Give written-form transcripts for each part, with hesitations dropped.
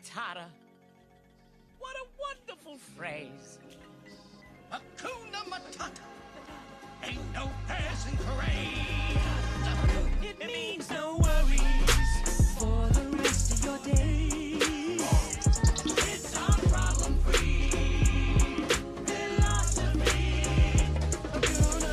Matata. What a wonderful phrase. Hakuna Matata. Ain't no passing craze. It means no worries for the rest of your days. It's our problem-free philosophy. Hakuna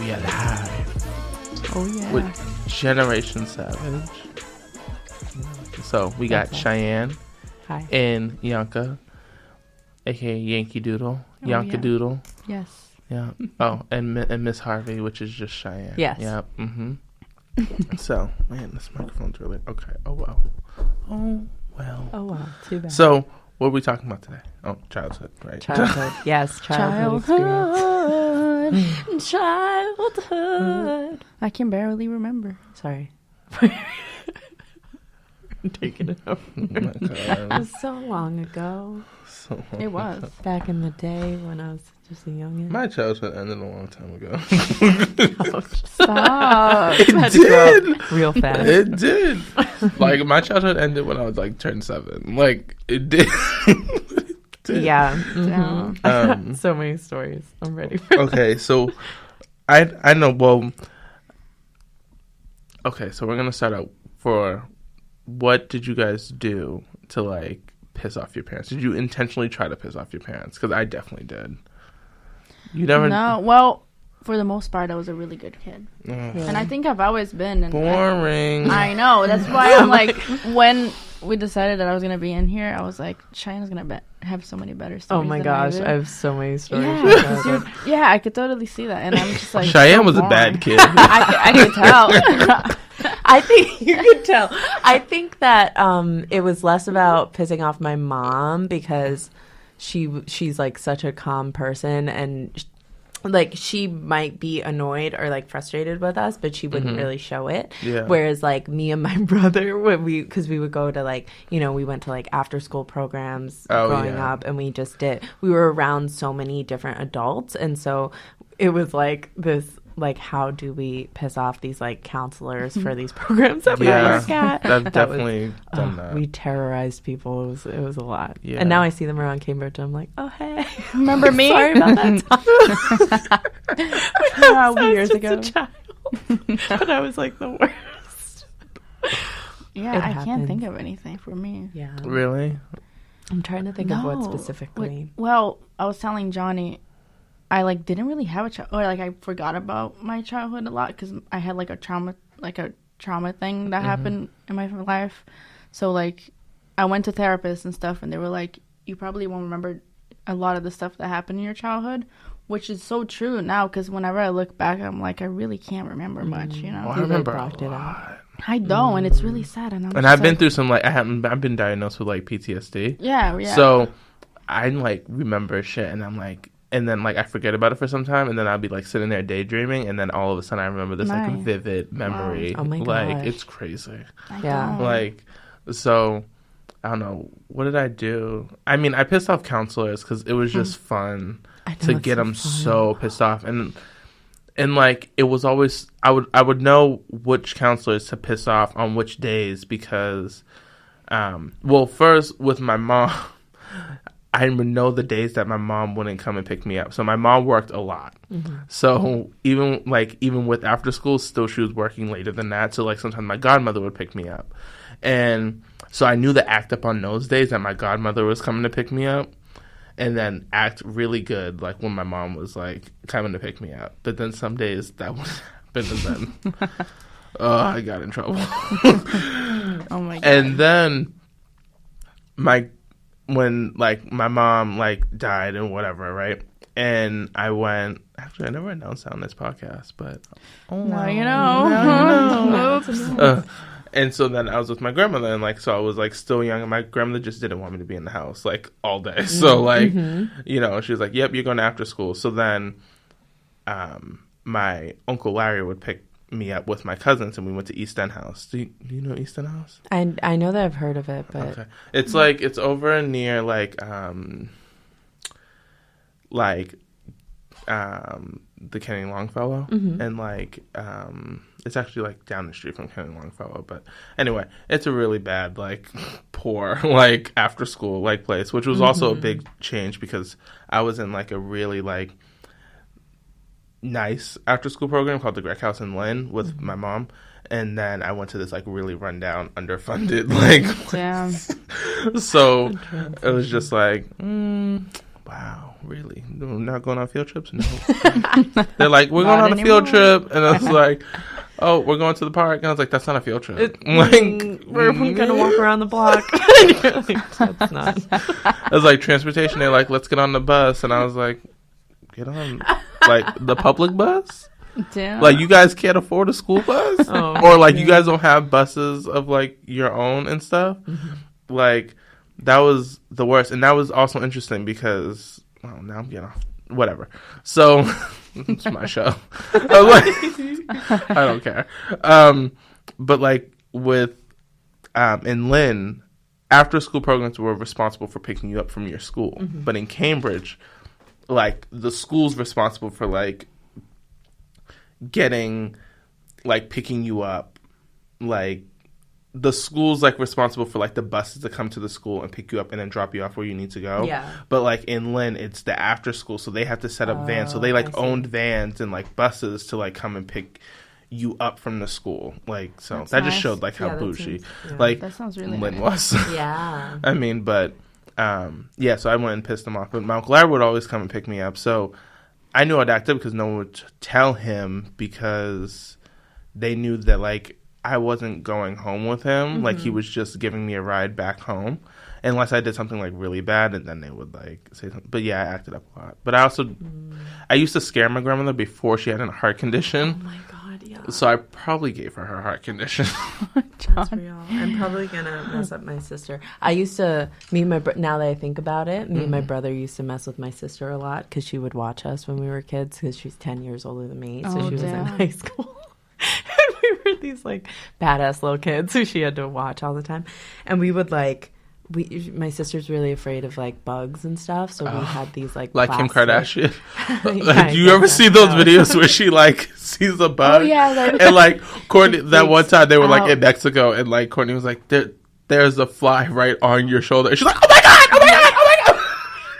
We are live. Oh, yeah. With Generation Savage. So we got Cheyenne Hi. and Yanka, aka Yankee Doodle, Yanka yeah. Doodle. Yes. Yeah. Oh, and Miss Harvey, which is just Cheyenne. Yes. Yeah. So, man, this microphone's really okay. Oh well. Oh well. Oh, wow. Too bad. So, what are we talking about today? Oh, childhood, right? Childhood. Yes, childhood experience. Childhood. I can barely remember. Sorry. I'm taking it over. Oh my It God. was so long ago. So, It was. Back in the day when I was just a youngin'. my childhood ended a long time ago. Stop. It did. Real fast. It did. Like, my childhood ended when I was like turned 7. Like, it did. It did. Yeah. Damn. Mm-hmm. So many stories. I'm ready for Okay, so I know. Well, okay, so we're gonna start out for what did you guys do to like piss off your parents? Did you intentionally try to piss off your parents? Because I definitely did. You never. No, well, for the most part, I was a really good kid. Ugh, And I think I've always been. And boring. I know. That's why I'm like, when we decided that I was going to be in here, I was like, China's going to have so many better stories. Oh my than gosh, I do. I have so many stories. Yeah, about 'cause that. yeah, I could totally see that. And I'm just like, Cheyenne so was a boring. bad kid. I could tell. I think you could tell. I think that it was less about pissing off my mom because she's like such a calm person and like she might be annoyed or like frustrated with us, but she wouldn't really show it. Yeah. Whereas like me and my brother, when we would go to like, you know, we went to like after school programs growing yeah. up, and we were around so many different adults, and so it was like this. Like, how do we piss off these like counselors for these programs that we Yeah. work at? I've That definitely was- done that. We terrorized people. It was a lot. Yeah. And now I see them around Cambridge, and I'm like, oh hey, Remember me? sorry about that time. How I was years just ago. a child, but I was like the worst. Yeah, It I can't happens. think of anything for me. Yeah, Really? I'm trying to think of what No. specifically. Well, I was telling Johnny, I like didn't really have a child, or like I forgot about my childhood a lot because I had like a trauma thing that happened in my life. So like, I went to therapists and stuff, and they were like, "You probably won't remember a lot of the stuff that happened in your childhood," which is so true now. Because whenever I look back, I'm like, I really can't remember much, you know. Well, I You remember blocked a it out. lot. I don't, and it's really sad. And And I've been through some like I've been diagnosed with like PTSD. yeah. So I like remember shit, and I'm like, and then like I forget about it for some time, and then I'll be like sitting there daydreaming, and then all of a sudden I remember this like Nice. vivid memory. Wow. Oh my Like gosh. it's crazy. I Yeah. don't. Like so, I don't know what did I do. I mean, I pissed off counselors because it was just fun I know, to it's get so them fun. so pissed off, and like it was always I would know which counselors to piss off on which days because well, first with my mom I would know the days that my mom wouldn't come and pick me up. So my mom worked a lot. So even with after school, still she was working later than that. So like sometimes my godmother would pick me up. And so I knew to act up on those days that my godmother was coming to pick me up. And then act really good like when my mom was like coming to pick me up. But then some days that would happen, and then I got in trouble. Oh my god. And then when like my mom like died and whatever, right? And I went. Actually, I never announced that on this podcast, but Now you know. Oops. and so then I was with my grandmother, and like so I was like still young, and my grandmother just didn't want me to be in the house like all day. So like you know, she was like, "Yep, you're going to after school." So then, my Uncle Larry would pick me up with my cousins, and we went to East End House. Do you know East End House? I know that I've heard of it, but Okay. It's like it's over near like the Kenny Longfellow, and like it's actually like down the street from Kenny Longfellow. But anyway, it's a really bad, like poor, like after school like place, which was also a big change because I was in like a really like nice after school program called the Greg House in Lynn with my mom. And then I went to this like really rundown, underfunded like Damn. So it was just like, wow, really? We're not going on field trips? No. They're like, we're going Not on a field anymore. trip, and I was like, oh, we're going to the park, and I was like, that's not a field trip. We're gonna walk around the block. And you're like, that's not. It was like transportation. They're like, let's get on the bus, and I was like, get on like the public bus. Damn. Like, you guys can't afford a school bus? Oh, or, like, you guys don't have buses of, like, your own and stuff? Like, that was the worst. And that was also interesting because, well, now I'm getting off. Whatever. So, it's my show. I was like, I don't care. But, like, with, in Lynn, after-school programs were responsible for picking you up from your school. But in Cambridge, like, the school's responsible for, like, getting like picking you up, like the school's like responsible for like the buses that come to the school and pick you up and then drop you off where you need to go. Yeah. But like in Lynn, it's the after school, so they have to set up vans. So they like I see. owned vans and like buses to like come and pick you up from the school. Like so That's that just nice. showed like how Yeah, that bougie sounds- yeah. like That sounds really Lynn nice. was. Yeah. I mean, but yeah, so I went and pissed him off. But my Uncle Larry would always come and pick me up. So I knew I'd act up because no one would tell him because they knew that, like, I wasn't going home with him. Like, he was just giving me a ride back home. Unless I did something, like, really bad, and then they would, like, say something. But, yeah, I acted up a lot. But I also, I used to scare my grandmother before she had a heart condition. Oh my god, yeah. So I probably gave her her heart condition. That's real. I'm probably gonna mess up my sister. I used to, now that I think about it, me and my brother used to mess with my sister a lot because she would watch us when we were kids because she's 10 years older than me. So Oh, she was in damn. high school. And we were these like badass little kids who she had to watch all the time. And we would like, my sister's really afraid of like bugs and stuff. So we had these like Kim plastic- Kardashian. Yeah, Do you ever see those videos where she, like, sees a bug? Oh, yeah, And, like, Courtney, that one time they were, like, out. in Mexico, and, like, Courtney was like, there's a fly right on your shoulder. And she's like, oh, my God, oh, my God, oh, my God.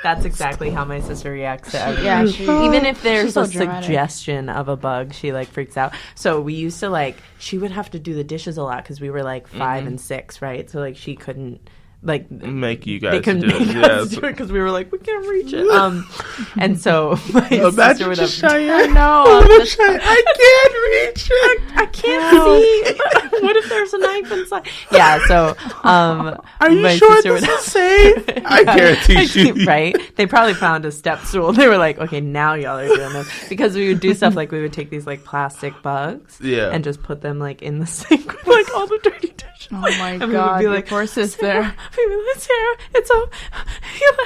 That's exactly how my sister reacts to everything. Yeah, she- Even if there's she's so a dramatic. suggestion of a bug, she like freaks out. So we used to like, she would have to do the dishes a lot because we were like 5 and 6, right? So like she couldn't like Make you they guys couldn't do it. make us Yes. do it because we were like we can't reach it. And so my sister Imagine would just have. Cheyenne. No, I can't reach it. I can't see. What if there's a knife inside? Yeah. So Are you my sure sister this would is safe? I guarantee you. Right? They probably found a step stool. They were like, okay, now y'all are doing this. Because we would do stuff like we would take these like plastic bugs Yeah. and just put them like in the sink with like all the dirty dishes. Oh my And we would god, be your like, poor sister. Sarah, it's a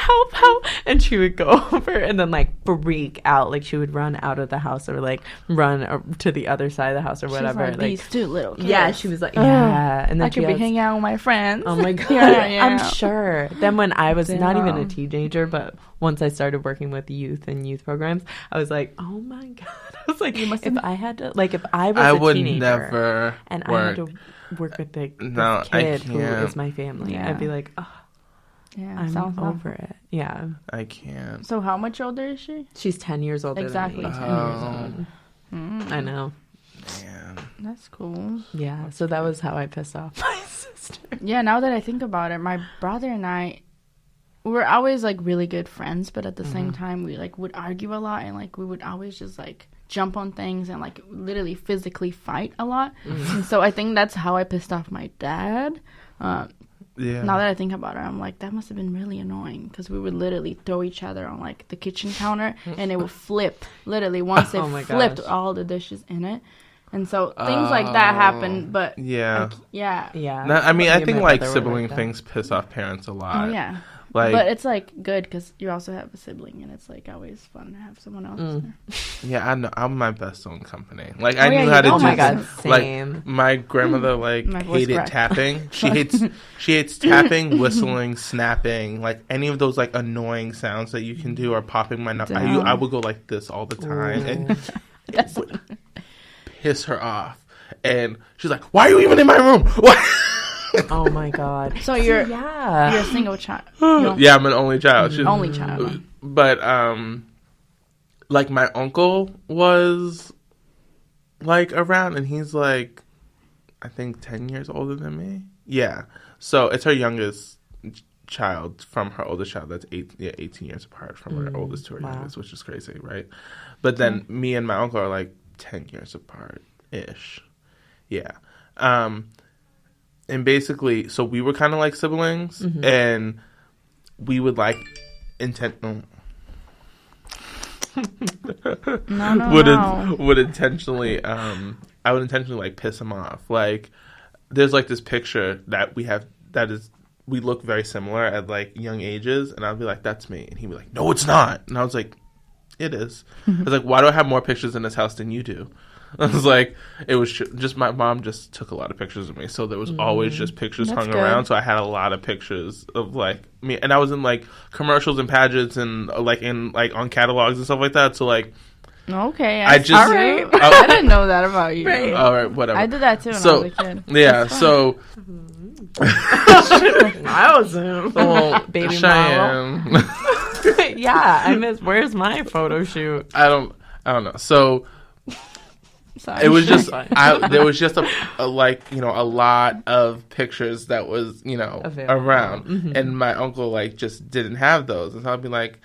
help. And she would go over and then like freak out. Like she would run out of the house or like run to the other side of the house or She's whatever. like, these two little kids. yeah, she was like, yeah. And then I she could be has- hanging out with my friends. Oh my god, Here I am. I'm sure. Then when I was not even a Damn. teenager, but once I started working with youth and youth programs, I was like, oh my god. I was like, if I had to, like, if I was I a would teenager never and I work. had to work with this No, I kid who can't. is my family, Yeah. I'd be like, oh, Yeah, I'm sounds over it. Yeah, I can't. So how much older is she? she's 10 years older Exactly than 10 me. years Oh. old. Mm, I know. Man. that's cool. Yeah, so that was how I pissed off my sister. Yeah, now that I think about it, my brother and I were always like really good friends, but at the same time we like would argue a lot and like we would always just like jump on things and like literally physically fight a lot. And so I think that's how I pissed off my dad. Yeah. Now that I think about it, I'm like, that must have been really annoying because we would literally throw each other on like the kitchen counter and it would flip. Literally, once Oh it my flipped, gosh. all the dishes in it. And so things like that happen, but Yeah. yeah. Yeah. I mean, Me I and think my like brother were sibling that. things piss off parents a lot. Oh yeah. Like, but it's like good because you also have a sibling, and it's like always fun to have someone else there. yeah, I know. I'm my best own company. Like, I yeah, knew how to you do. are. Oh my God, like, same. my grandmother like My voice hated cracked. tapping. She hates tapping, whistling, snapping, like any of those like annoying sounds that you can do, or popping my nose. I would go like this all the time and That's would piss her off. And she's like, "Why are you even in my room?" Why? Oh my God. so you're Yeah. a single child. You don't- Yeah, I'm an only child. She's, Only child. But like my uncle was like around, and he's like, I think 10 years older than me. Yeah, so it's her youngest child from her oldest child. That's 18 years apart from her oldest to her youngest, which is crazy, right? But then me and my uncle are like 10 years apart ish. Yeah. And basically, so we were kind of like siblings, and we would like intentionally would intentionally I would intentionally like piss him off. Like, there's like this picture that we have that is we look very similar at like young ages, and I'd be like, "That's me," and he'd be like, "No, it's not," and I was like, "It is." I was like, "Why do I have more pictures in this house than you do?" I was like, it was just my mom just took a lot of pictures of me, so there was always just pictures That's hung good. around. So I had a lot of pictures of like me, and I was in like commercials and pageants and like in like on catalogs and stuff like that. So like, Okay. I just- all right. I didn't know that about you. Right. all right, whatever. I did that too when So, I was a kid. Yeah, so I was him. well, Baby Cheyenne. Yeah, I miss. Where's my photo shoot? I don't know. So Sorry. it was just Fine. there was just a like, you know, a lot of pictures that was, you know, Available. around, and my uncle like just didn't have those, and so I'd be like,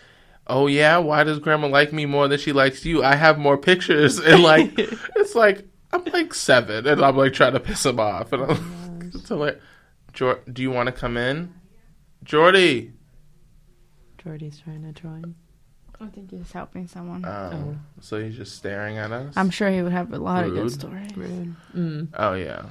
"Oh yeah, why does grandma like me more than she likes you? I have more pictures," and like it's like I'm like 7, and I'm like trying to piss him off, and I'm so like, "Do you want to come in, Jordy?" Jordy's trying to join. I think he's helping someone. Oh, so he's just staring at us. I'm sure he would have a lot of Rude. good stories. Oh yeah,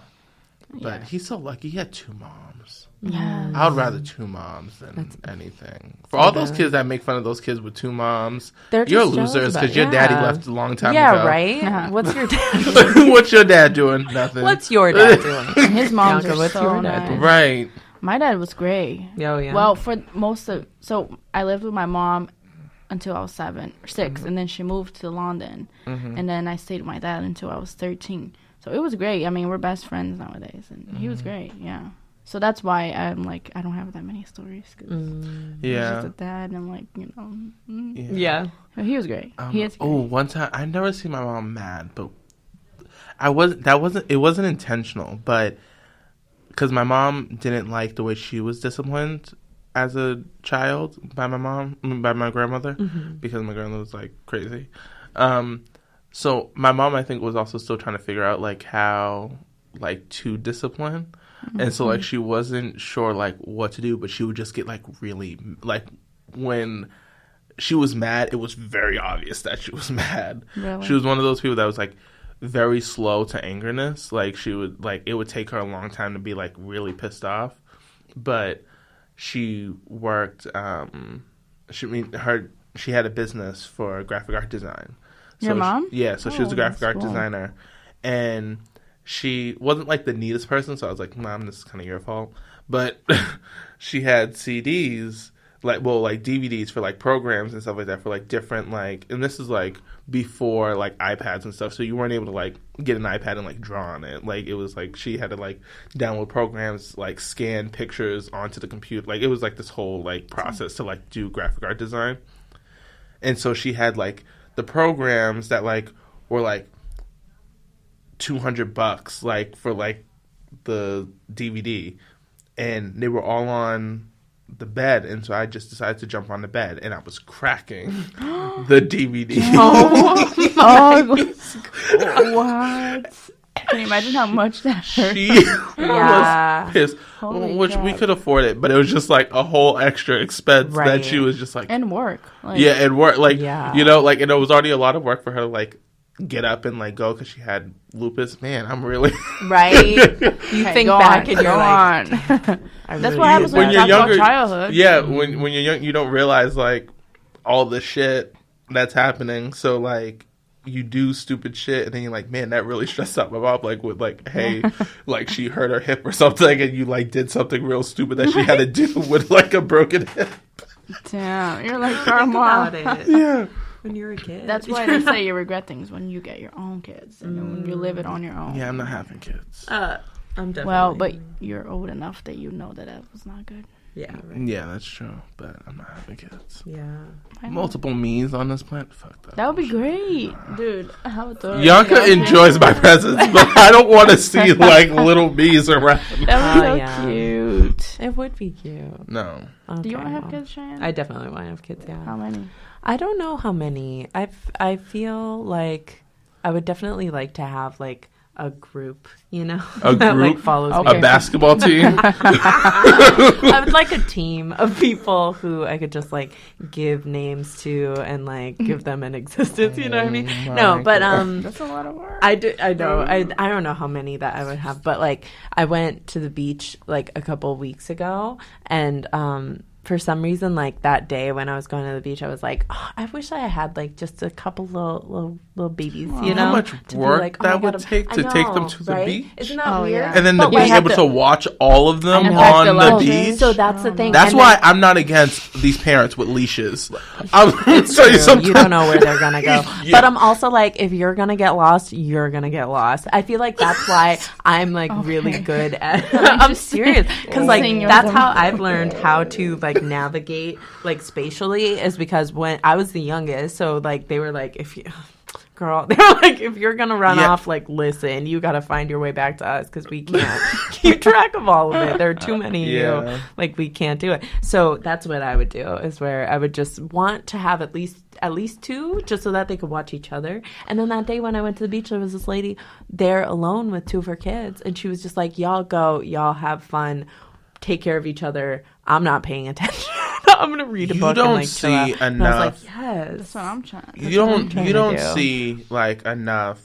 but Yeah. he's so lucky. He had 2 moms. Yeah. I would rather 2 moms than anything. For all those kids that make fun of those kids with 2 moms, They're you're just jealous losers about because it. your daddy Yeah. left a long time Yeah, ago. right? Uh-huh. What's your dad? What's your dad doing? Nothing. What's your dad doing? His moms Yanka, are what's so your dad nice. doing? Right. My dad was great. Oh yeah. Well, for most of so I lived with my mom until I was 7 or 6, and then she moved to London, and then I stayed with my dad until I was 13. So it was great. I mean, we're best friends nowadays, and he was great. Yeah. So that's why I'm like I don't have that many stories because he's Yeah. just a dad, and I'm like yeah. But he was great. He is great. Oh, one time I never seen my mom mad, but it wasn't intentional, but because my mom didn't like the way she was disciplined as a child by my grandmother, because my grandmother was like crazy. So my mom, I think, was also still trying to figure out like how like to discipline, and so like she wasn't sure like what to do, but she would just get like really like when she was mad, it was very obvious that she was mad. Really? She was one of those people that was like very slow to angerness. Like she would like it would take her a long time to be like really pissed off, but she worked. She had a business for graphic art design. Your mom? So she was a graphic that's art cool. designer, and she wasn't like the neatest person. So I was like, "Mom, this is kind of your fault." But she had CDs, like DVDs for like programs and stuff like that for like different like, and this is like before like iPads and stuff. So you weren't able to like get an iPad and like draw on it. Like it was like she had to like download programs, like scan pictures onto the computer. Like it was like this whole like process to like do graphic art design. And so she had like the programs that like were like $200 like for like the DVD, and they were all on the bed, and so I just decided to jump on the bed, and I was cracking the DVD. What? Can you imagine how much that hurt? She Yeah. was pissed, Holy which we crap. could afford it, but it was just like a whole extra expense that Right. she was just like, And work. Like, yeah, and work, like, Yeah. you know, like, and it was already a lot of work for her to like get up and like go because she had lupus. Man, I'm really Right? You think go back on, and you're go like, on. I That's really what happens did when that. you talk about childhood. Yeah, when you're young, you don't realize like all the shit that's happening. So like you do stupid shit, and then you're like, man, that really stressed out my mom. Like with like, hey, like she hurt her hip or something, and you like did something real stupid that she had to do with like a broken hip. Damn, you're like Think grandma. about it. Yeah. When you're a kid. That's why they say you regret things when you get your own kids and when you live it on your own. Yeah, I'm not having kids. I'm definitely. Well, but you're old enough that you know that was not good. yeah, right. Yeah, that's true. But I'm not having kids. Yeah. I know. Multiple me's on this planet. Fuck that. That would be great, dude. I would throw it. Yanka enjoys my presence, but I don't want to see like little me's around. That would be so yeah. cute. It would be cute. No. Do you want to have well, kids, Cheyenne? I definitely want to have kids. Yeah. How many? I don't know how many. I feel like I would definitely like to have like a group, you know, A that like group? follows Okay. A basketball team. I would like a team of people who I could just like give names to and like give them an existence. You know what I mean? Oh No, my but That's a lot of work. I know. I don't know how many that I would have, but like I went to the beach like a couple weeks ago, and for some reason, like that day when I was going to the beach, I was like, oh, I wish I had like just a couple little babies, you know? How much to be work like, that my would God, take I to take them know, to the right? beach? Isn't that Oh, weird? yeah. And then But to be we have able to watch all of them And on the the luggage. beach. So that's the thing. That's And why then- I'm not against these parents with leashes. I'm gonna It's tell you true. something. You don't know where they're gonna go. Yeah. But I'm also like, if you're gonna get lost, you're gonna get lost. I feel like that's why I'm like really good at. I'm serious because like Seeing that's yourself. how I've learned how to like navigate like spatially is because when I was the youngest, so like they were like, if you. Girl, they were like, if you're gonna run Yeah. off, like, listen, you gotta find your way back to us because we can't keep track of all of it. There are too many of Yeah. you. Like, we can't do it. So that's what I would do, is where I would just want to have at least two, just so that they could watch each other. And then that day when I went to the beach, there was this lady there alone with two of her kids, and she was just like, y'all go, y'all have fun, take care of each other. I'm not paying attention. I'm gonna read a You book don't and like see chill out. And I was enough- like, yes. That's what I'm trying. You don't trying to do. see like enough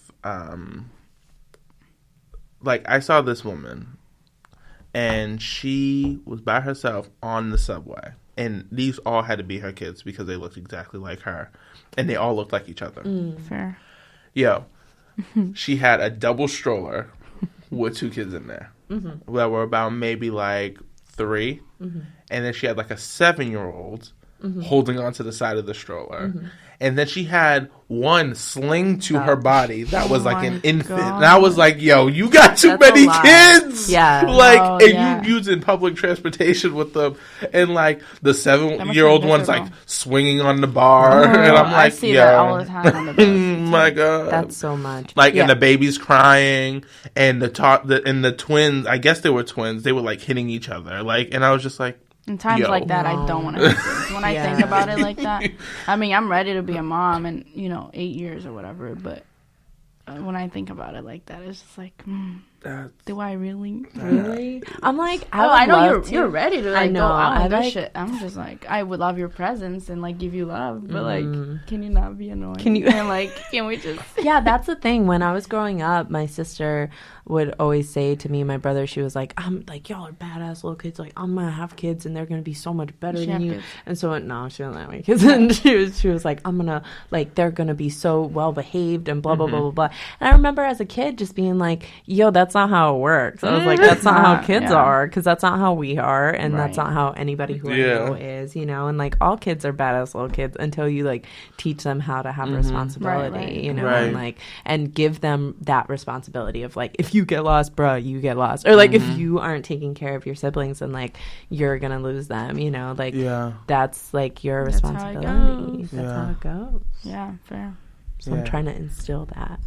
like I saw this woman and she was by herself on the subway, and these all had to be her kids because they looked exactly like her and they all looked like each other. Fair. Yo, she had a double stroller with two kids in there that were about maybe like 3, and then she had like a 7-year-old holding onto the side of the stroller, and then she had one sling to her body that was Oh like my an infant, God. and I was like, "Yo, you got too That's a many lot. kids!" Yeah. like, Oh, and yeah. you using public transportation with them, and like the That must be 7-year-old one's like miserable. swinging on the bar, and I'm I like, see "Yo, that all the time on the bus. my God, That's so much. like, Yeah. and the baby's crying, and the twins. I guess they were twins. They were like hitting each other, like, and I was just like, In times Yo. like that, I don't want to. When I Yeah. think about it like that, I mean, I'm ready to be a mom in 8 years or whatever. But when I think about it like that, it's just like, do I really? Really? I'm like, I know love you're to. ready to I like know. go out I and do like- shit. I'm just like, I would love your presence and like give you love, but like, can you not be annoying? Can you- and like, can we just? Yeah, that's the thing. When I was growing up, my sister would always say to me and my brother, she was like, I'm like, y'all are badass little kids. Like, I'm gonna have kids and they're gonna be so much better She than have you. kids? And so no, she didn't have any kids. And she was like, I'm gonna like, they're gonna be so well behaved and blah blah blah blah blah. And I remember as a kid just being like, yo, that's not how it works. I was like, that's not how kids Yeah. are, because that's not how we are, and that's Right. not how anybody who Yeah. I know is, And like, all kids are badass little kids until you like teach them how to have responsibility, Right. Right. and like, and give them that responsibility of like, if you get lost, bruh, you get lost, or like if you aren't taking care of your siblings, and like you're gonna lose them, like yeah, that's like your That's how it responsibility. goes. That's Yeah. how it goes. Yeah, fair. So Yeah. I'm trying to instill that.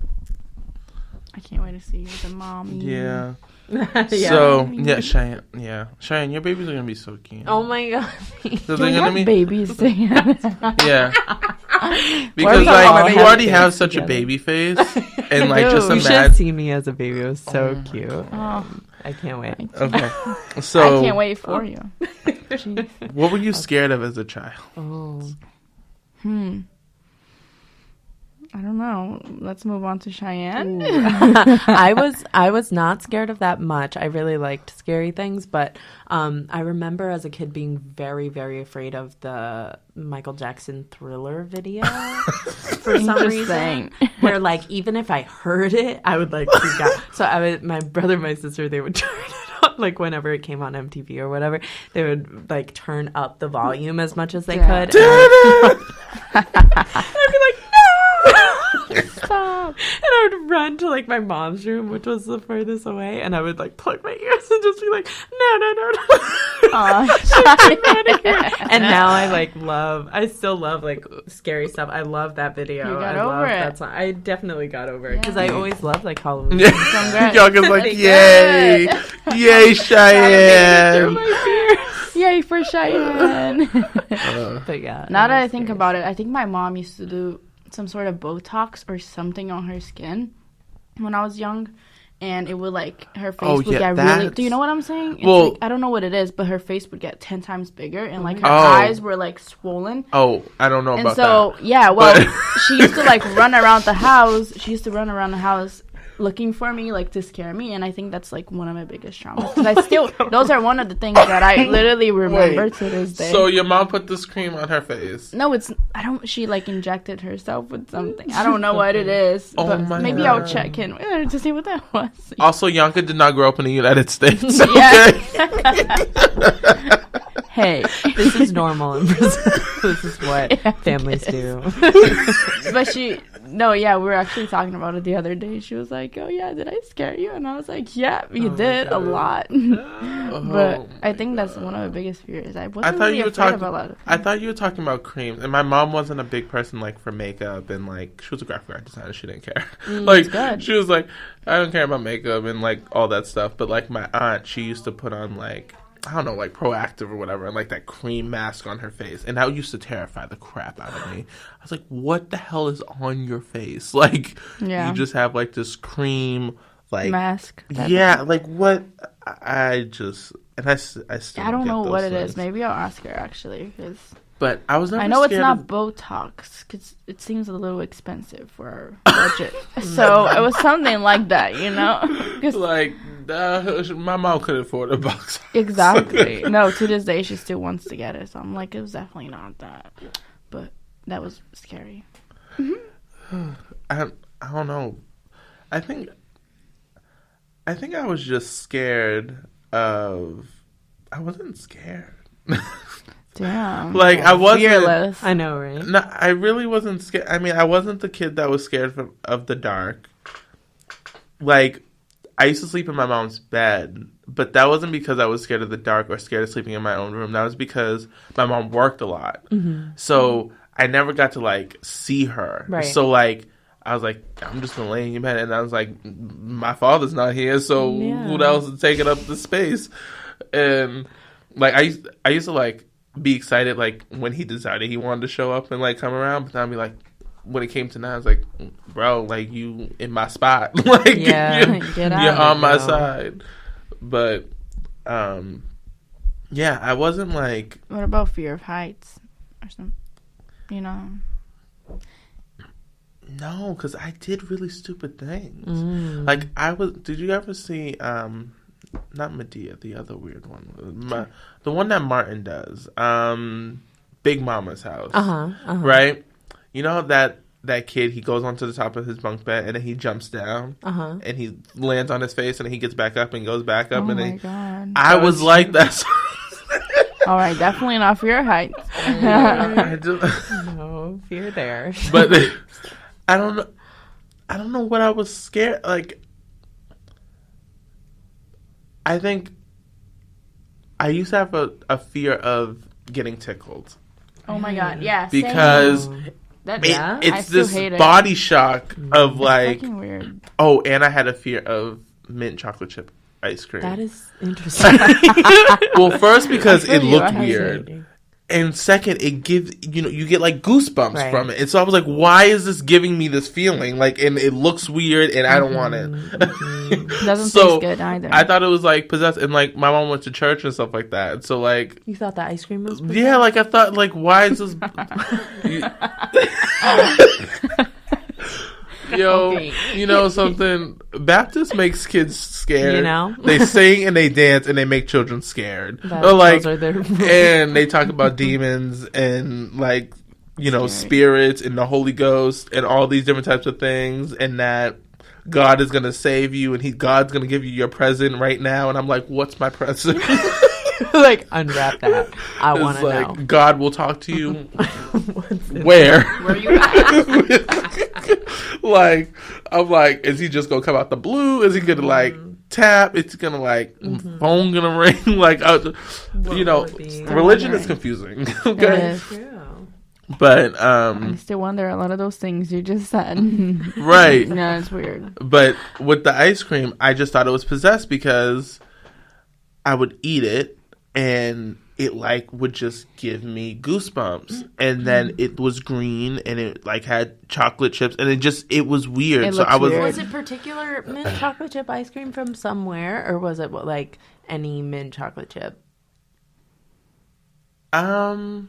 I can't wait to see you as a mom. yeah. Yeah. So Cheyenne, your babies are gonna be so cute. Oh my god. So Do they're we gonna have be babies? yeah. Because we all like you have already babies have such a together. baby face, and like just You should imagine. see me as a baby. It was so cute. Oh, I can't wait. Okay, so I can't wait for you. Jeez. what were you scared of as a child? Oh. I don't know. Let's move on to Cheyenne. I was not scared of that much. I really liked scary things, but I remember as a kid being very, very afraid of the Michael Jackson Thriller video for some reason. Where like even if I heard it, I would like freak out. So my brother, my sister, they would turn it on like whenever it came on MTV or whatever. They would like turn up the volume as much as they could. And I'd be like, stop. And I would run to like my mom's room, which was the furthest away, and I would like plug my ears and just be like, no. And now I still love like scary stuff. I love that video. You got over it. That song. I definitely got over it because I always loved like Halloween. Yanka's like, yay, yay, Cheyenne. Yay for Cheyenne. But yeah. Now that I think about it, I think my mom used to do some sort of Botox or something on her skin when I was young, and it would like her face would get really. Do you know what I'm saying? It's like, I don't know what it is, but her face would get 10 times bigger, and like her eyes were like swollen. Oh, I don't know about that. And so yeah, well, she used to like run around the house. She used to run around the house looking for me, like to scare me, and I think that's like one of my biggest traumas because I still those are one of the things that I literally remember to this day. So your mom put this cream on her face? No, she like injected herself with something. I don't know what it is, but maybe I'll check in with her to see what that was. Also, Yanka did not grow up in the United States. Yeah. Hey, this is normal in Brazil. This is what families do. But we were actually talking about it the other day. She was like, "Oh yeah, did I scare you?" And I was like, "Yeah, you did a lot." But I think that's one of the biggest fears. I thought you were talking about creams, and my mom wasn't a big person like for makeup, and like she was a graphic art designer. She didn't care. She was like, I don't care about makeup and like all that stuff. But like my aunt, she used to put on like, I don't know, like Proactive or whatever, and like that cream mask on her face. And that used to terrify the crap out of me. I was like, what the hell is on your face? Like, you just have like this cream, like, mask. Like what? I still I don't know what it is. Maybe I'll ask her actually. But I was never I know it's scared not Botox because it seems a little expensive for our budget. So it was something like that, you know? Like, my mom couldn't afford a box. Exactly. No, to this day, she still wants to get it. So I'm like, it was definitely not that. But that was scary. I don't know. I think I was just scared of... I wasn't scared. Damn. Like, I wasn't... Fearless. I know, right? No, I really wasn't scared. I mean, I wasn't the kid that was scared of the dark. Like, I used to sleep in my mom's bed, but that wasn't because I was scared of the dark or scared of sleeping in my own room. That was because my mom worked a lot. Mm-hmm. So I never got to, like, see her. Right. So, like, I was like, I'm just going to lay in your bed. And I was like, my father's not here, so who else is taking up the space? And, like, I used to, like, be excited, like, when he decided he wanted to show up and, like, come around. But then I'd be like, when it came to now, I was like, bro, like, you in my spot. Like, you're on my side. But, yeah, I wasn't, like... What about fear of heights or something? You know? No, because I did really stupid things. Like, did you ever see... not Medea, the other weird one. The one that Martin does. Big Mama's House. Right? You know that kid, he goes onto the top of his bunk bed and then he jumps down and he lands on his face and then he gets back up and goes back up. God. I was like that. All right, definitely not fear of heights. No fear there. But I don't know what I was scared. Like, I think I used to have a fear of getting tickled. Oh my God, yeah. Because it's this body shock of like... It's fucking weird. Oh, and I had a fear of mint chocolate chip ice cream. That is interesting. Well, first because it looked weird. And second, it gives, you get like goosebumps from it. And so I was like, why is this giving me this feeling? Like, and it looks weird and I don't want it. Doesn't taste good either. I thought it was like possessed. And like my mom went to church and stuff like that. And so like. You thought the ice cream was possessed? Yeah, like I thought, like, why is this. Yo, Okay. you know something? Baptist makes kids scared. You know? They sing and they dance and they make children scared. That- They're like, those are their and they talk about demons and like, you know, Scary. spirits and the Holy Ghost and all these different types of things, and that God is gonna save you and God's gonna give you your present right now. And I'm like, what's my present? like unwrap that. I want It's to like know. God will talk to you. Where? Where you at? Like, I'm like, is he just gonna come out the blue? Is he gonna like tap? It's gonna like phone gonna ring? Like, you know, will it be? religion is Wondering. confusing. It Okay, is. True. but I still wonder a lot of those things you just said. right. Yeah, it's weird. But with the ice cream, I just thought it was possessed because I would eat it and it like would just give me goosebumps. And then it was green and it like had chocolate chips and it was weird. It So looks I was weird. Was it particular mint chocolate chip ice cream from somewhere, or was it like any mint chocolate chip? I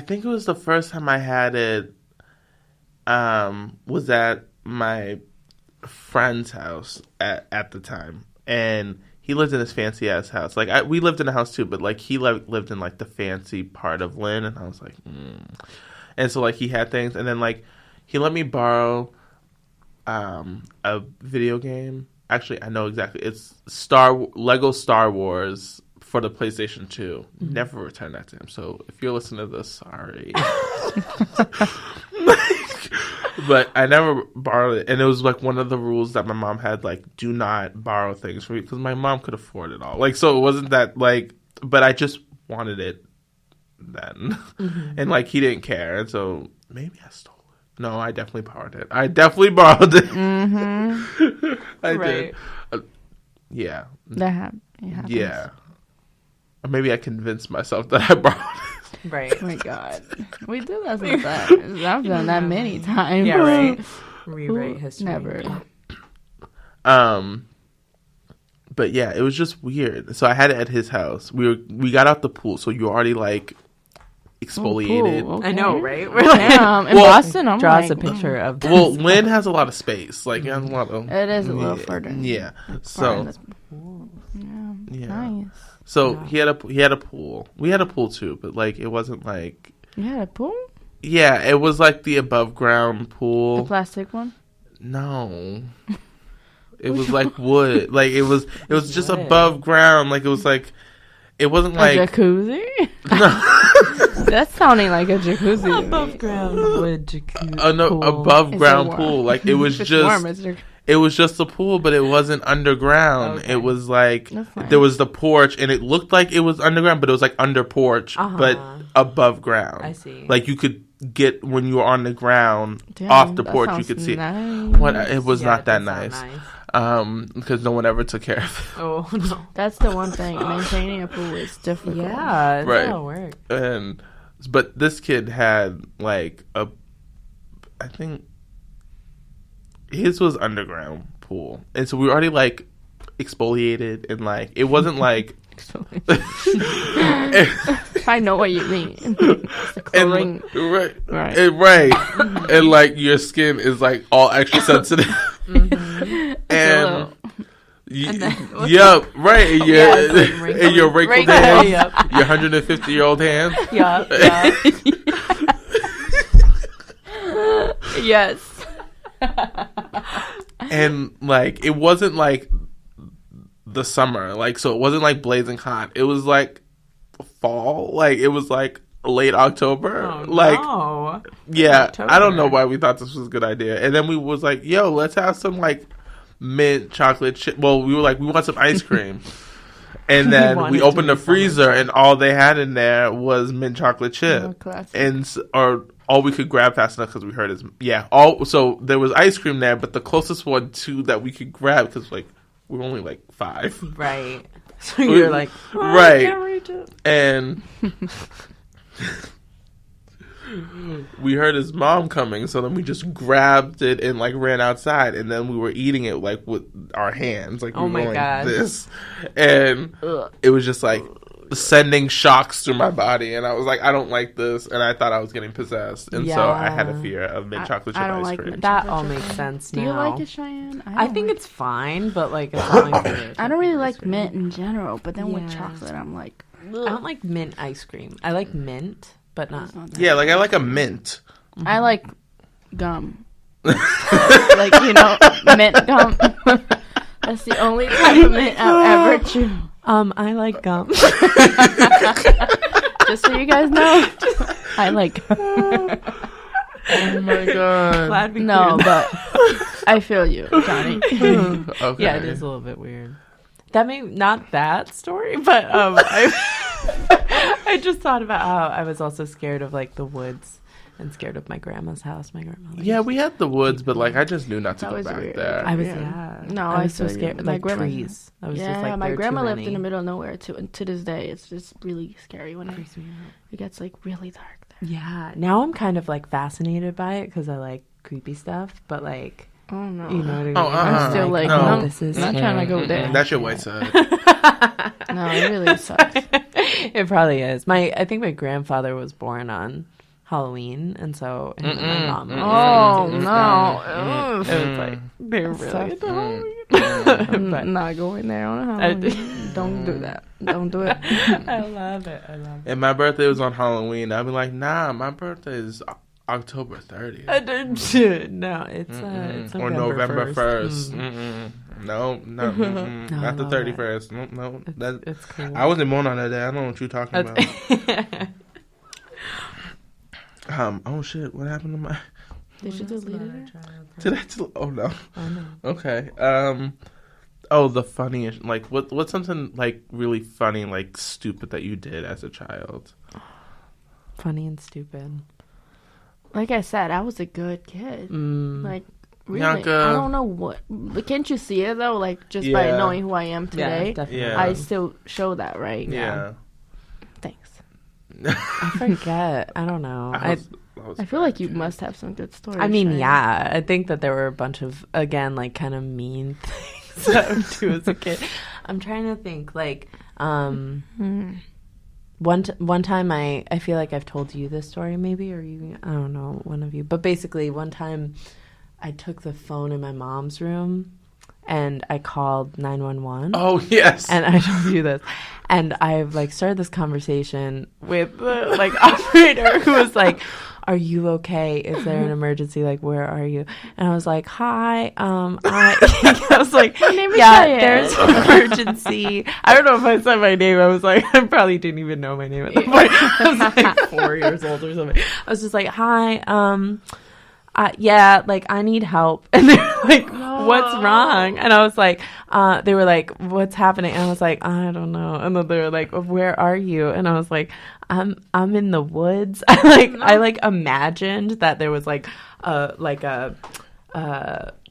think it was the first time I had it was at my friend's house at the time, and he lived in this fancy ass house. Like we lived in a house too, but like he lived in like the fancy part of Lynn, and I was like, and so like he had things, and then like he let me borrow a video game. Actually, I know exactly. It's Lego Star Wars for the PlayStation 2. Never returned that to him. So if you're listening to this, sorry. But I never borrowed it. And it was like one of the rules that my mom had, like, do not borrow things from me because my mom could afford it all. Like, so it wasn't that, like, but I just wanted it then. And, like, he didn't care. And so maybe I stole it. No, I definitely borrowed it. I definitely borrowed it. I Right. did. Yeah. It happens. Yeah. Or maybe I convinced myself that I borrowed it. Right. Oh my god. We do that sometimes. I've done that many times. Yeah, right. Rewrite Who- history. Never. But yeah, it was just weird. So I had it at his house. We got out the pool, so you're already like exfoliated. Cool, okay. I know, right? We're like, Damn, in Well, Boston, I'm draw like, us a picture of this. Well, Lynn has a lot of space. Like it has a lot of. It is a little further. Yeah. Far So in this- yeah. Nice. So he had a pool. We had a pool too, but like it wasn't like. You had a pool? Yeah, it was like the above ground The pool. plastic one? No. It was like wood. Like it was just Wood. above ground. Like it was like it wasn't like a jacuzzi? That's sounding like a jacuzzi. to me. above ground wood jacuzzi. no, pool. above Is it ground warm? pool. Like it was If it's just warm, it's jac- it was just a pool, but it wasn't underground. Okay. It was like That's nice. there was the porch, and it looked like it was underground, but it was like under porch, but above ground. I see. Like you could get when you were on the ground Damn, off the that porch, you sounds could see. nice. What it was Yeah, not it that does sound nice. Because no one ever took care of Oh no. That's the one thing. Maintaining a pool is difficult. Yeah, that's Right. how it works. it. But this kid had like I think his was underground pool, and so we were already like exfoliated, and like it wasn't like. I know what you mean. It's the chlorine. Right. Right. Right. And like your skin is like all extra sensitive. And yup, right. And your, Yeah, it's like wrinkled. and your wrinkled Wrinkled, hands, yep. your 150-year-old hands. Yeah. Yeah. Yes. And like it wasn't like the summer, like so it wasn't like blazing hot. It was like fall, like it was like late October. Oh, like no. yeah, I don't know October. why we thought this was a good idea. And then we was like, yo, let's have some like mint chocolate chip. Well, we were like, we want some ice cream. And then wanted we to opened be the freezer, and all they had in there was mint chocolate chip, Oh, classic. and or all we could grab fast enough because we heard is So there was ice cream there, but the closest one to that we could grab because like we were only like 5, Right. So you're like, oh, Right. I can't reach it. and we heard his mom coming, so then we just grabbed it and like ran outside, and then we were eating it like with our hands, like we Oh were my going God. like this, and Ugh. it was just like sending shocks through my body, and I was like, I don't like this, and I thought I was getting possessed, and so I had a fear of mint chocolate chip I don't ice like cream. mint That all makes sense Do now. you like it, Cheyenne? I think it's fine, but like it's not my favorite. I don't really type of ice like cream. mint in general, but then with Yeah. chocolate, I'm like, I don't like mint ice cream. I like mint, but not. it's not that. Yeah, like I like a mint. I like gum. Like, mint gum. That's the only type of mint I'll ever chew. I like gum. Just so you guys know, I like gum. Oh my god. Glad we No, cleared but I feel you, Johnny. Okay. Yeah, it is a little bit weird. That may not that story, but I just thought about how I was also scared of like the woods and scared of my grandma's house. My grandmother. Yeah, we had the woods, but like I just knew not to That go was back weird. there. I was Yeah. yeah. No, I I was so feel you. scared. My Like grandma- trees. I was Yeah, just like my there are grandma too lived in many. the middle of nowhere too, and to this day, it's just really scary when Freaks me out. it gets like really dark there. Yeah. Now I'm kind of like fascinated by it because I like creepy stuff, but like Oh no, you know what I mean. Oh, I'm still like, no. This is I'm not trying to go there. That's your white side. No, it really sucks. It probably is. I think my grandfather was born on Halloween, and so him and my mom. were Oh friends and no, stuff. It was like they're really sucks. into Halloween. I'm not going there on Halloween. Don't do that. Don't do it. I love it. I love it. If my birthday was on Halloween, I'd be like, nah, my birthday is October 30th. No, it's Or November 1st. No, No, not I the love it. 31st. No, that, It's cool. I wasn't born on that day. I don't know what you're talking about. Oh shit, what happened to my... Did you delete it? Did I still... Oh no. Oh no. Okay. The funniest... Like, what's something, like, really funny, like, stupid that you did as a child? Funny and stupid. Like I said, I was a good kid. Like, really, Yanka. I don't know what. But can't you see it though? Like just by Yeah. knowing who I am today, Yeah, definitely. Yeah. I still show that, right? Yeah. Thanks. I forget. I don't know. I feel like you must have some good stories. I mean, Cheyenne. yeah. I think that there were a bunch of, again, like kind of mean things that I would do as a kid. I'm trying to think. Like, one time I feel like I've told you this story, maybe, or you, I don't know, one of you. But basically, one time I took the phone in my mom's room and I called 911. Oh, yes. And I told you this. And I've like started this conversation with the like operator who was like, "Are you okay? Is there an emergency? Like, where are you?" And I was like, "Hi, I was like, name is yeah, Cheyenne." there's an emergency." I don't know if I said my name. I was like, I probably didn't even know my name at the point. I was like 4 years old or something. I was just like, "Hi, yeah, like I need help." And they're like, "What's wrong?" And I was like, they were like, "What's happening?" And I was like, "I don't know." And then they were like, "Where are you?" And I was like, I'm in the woods. I imagined that there was like a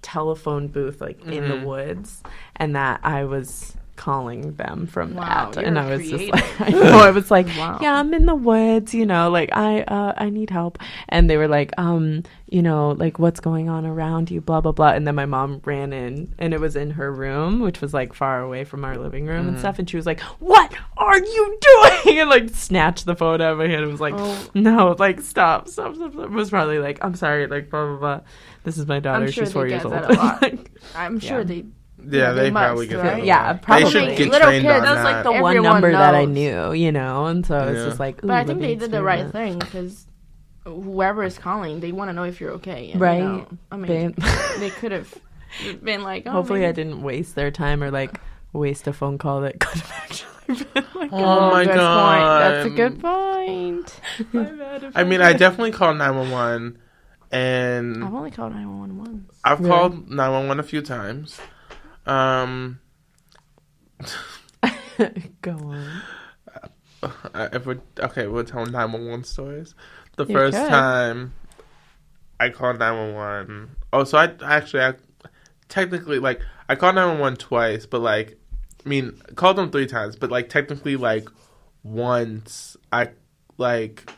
telephone booth like in the woods, and that I was calling them from Wow, that. And you're I was creative. just like, I know, I was like, Wow. yeah, I'm in the woods, you know, like I need help. And they were like, you know, like what's going on around you, blah, blah, blah. And then my mom ran in, and it was in her room, which was like far away from our living room and stuff. And she was like, "What are you doing?" And like snatched the phone out of my hand and was like, "No, like stop. It was probably like, "I'm sorry, like blah, blah, blah. This is my daughter. I'm sure She's 4 they years get old." that a lot. Like, I'm sure they. Yeah, they must, probably get right? that. a lot. Yeah, probably. They should get Little trained kids, on that was like that. the one Everyone number that I knows. knew, you know, and so it's Yeah. just like, But I think they did the right experiment. thing because whoever is calling, they want to know if you're okay. And, Right. You know, I mean, Babe. they could have been like, oh, Hopefully, maybe. I didn't waste their time or like waste a phone call that could have actually been like. Oh my good god. point. That's a good point. I mean, I definitely called 911, and I've only called 911 once. I've Really? called 911 a few times. Go on. We'll tell 911 stories. The You first could. time I called 911. Oh, so I technically, like, I called 911 twice, but, like, I mean, I called them 3 times, but, like, technically, like, once I, like,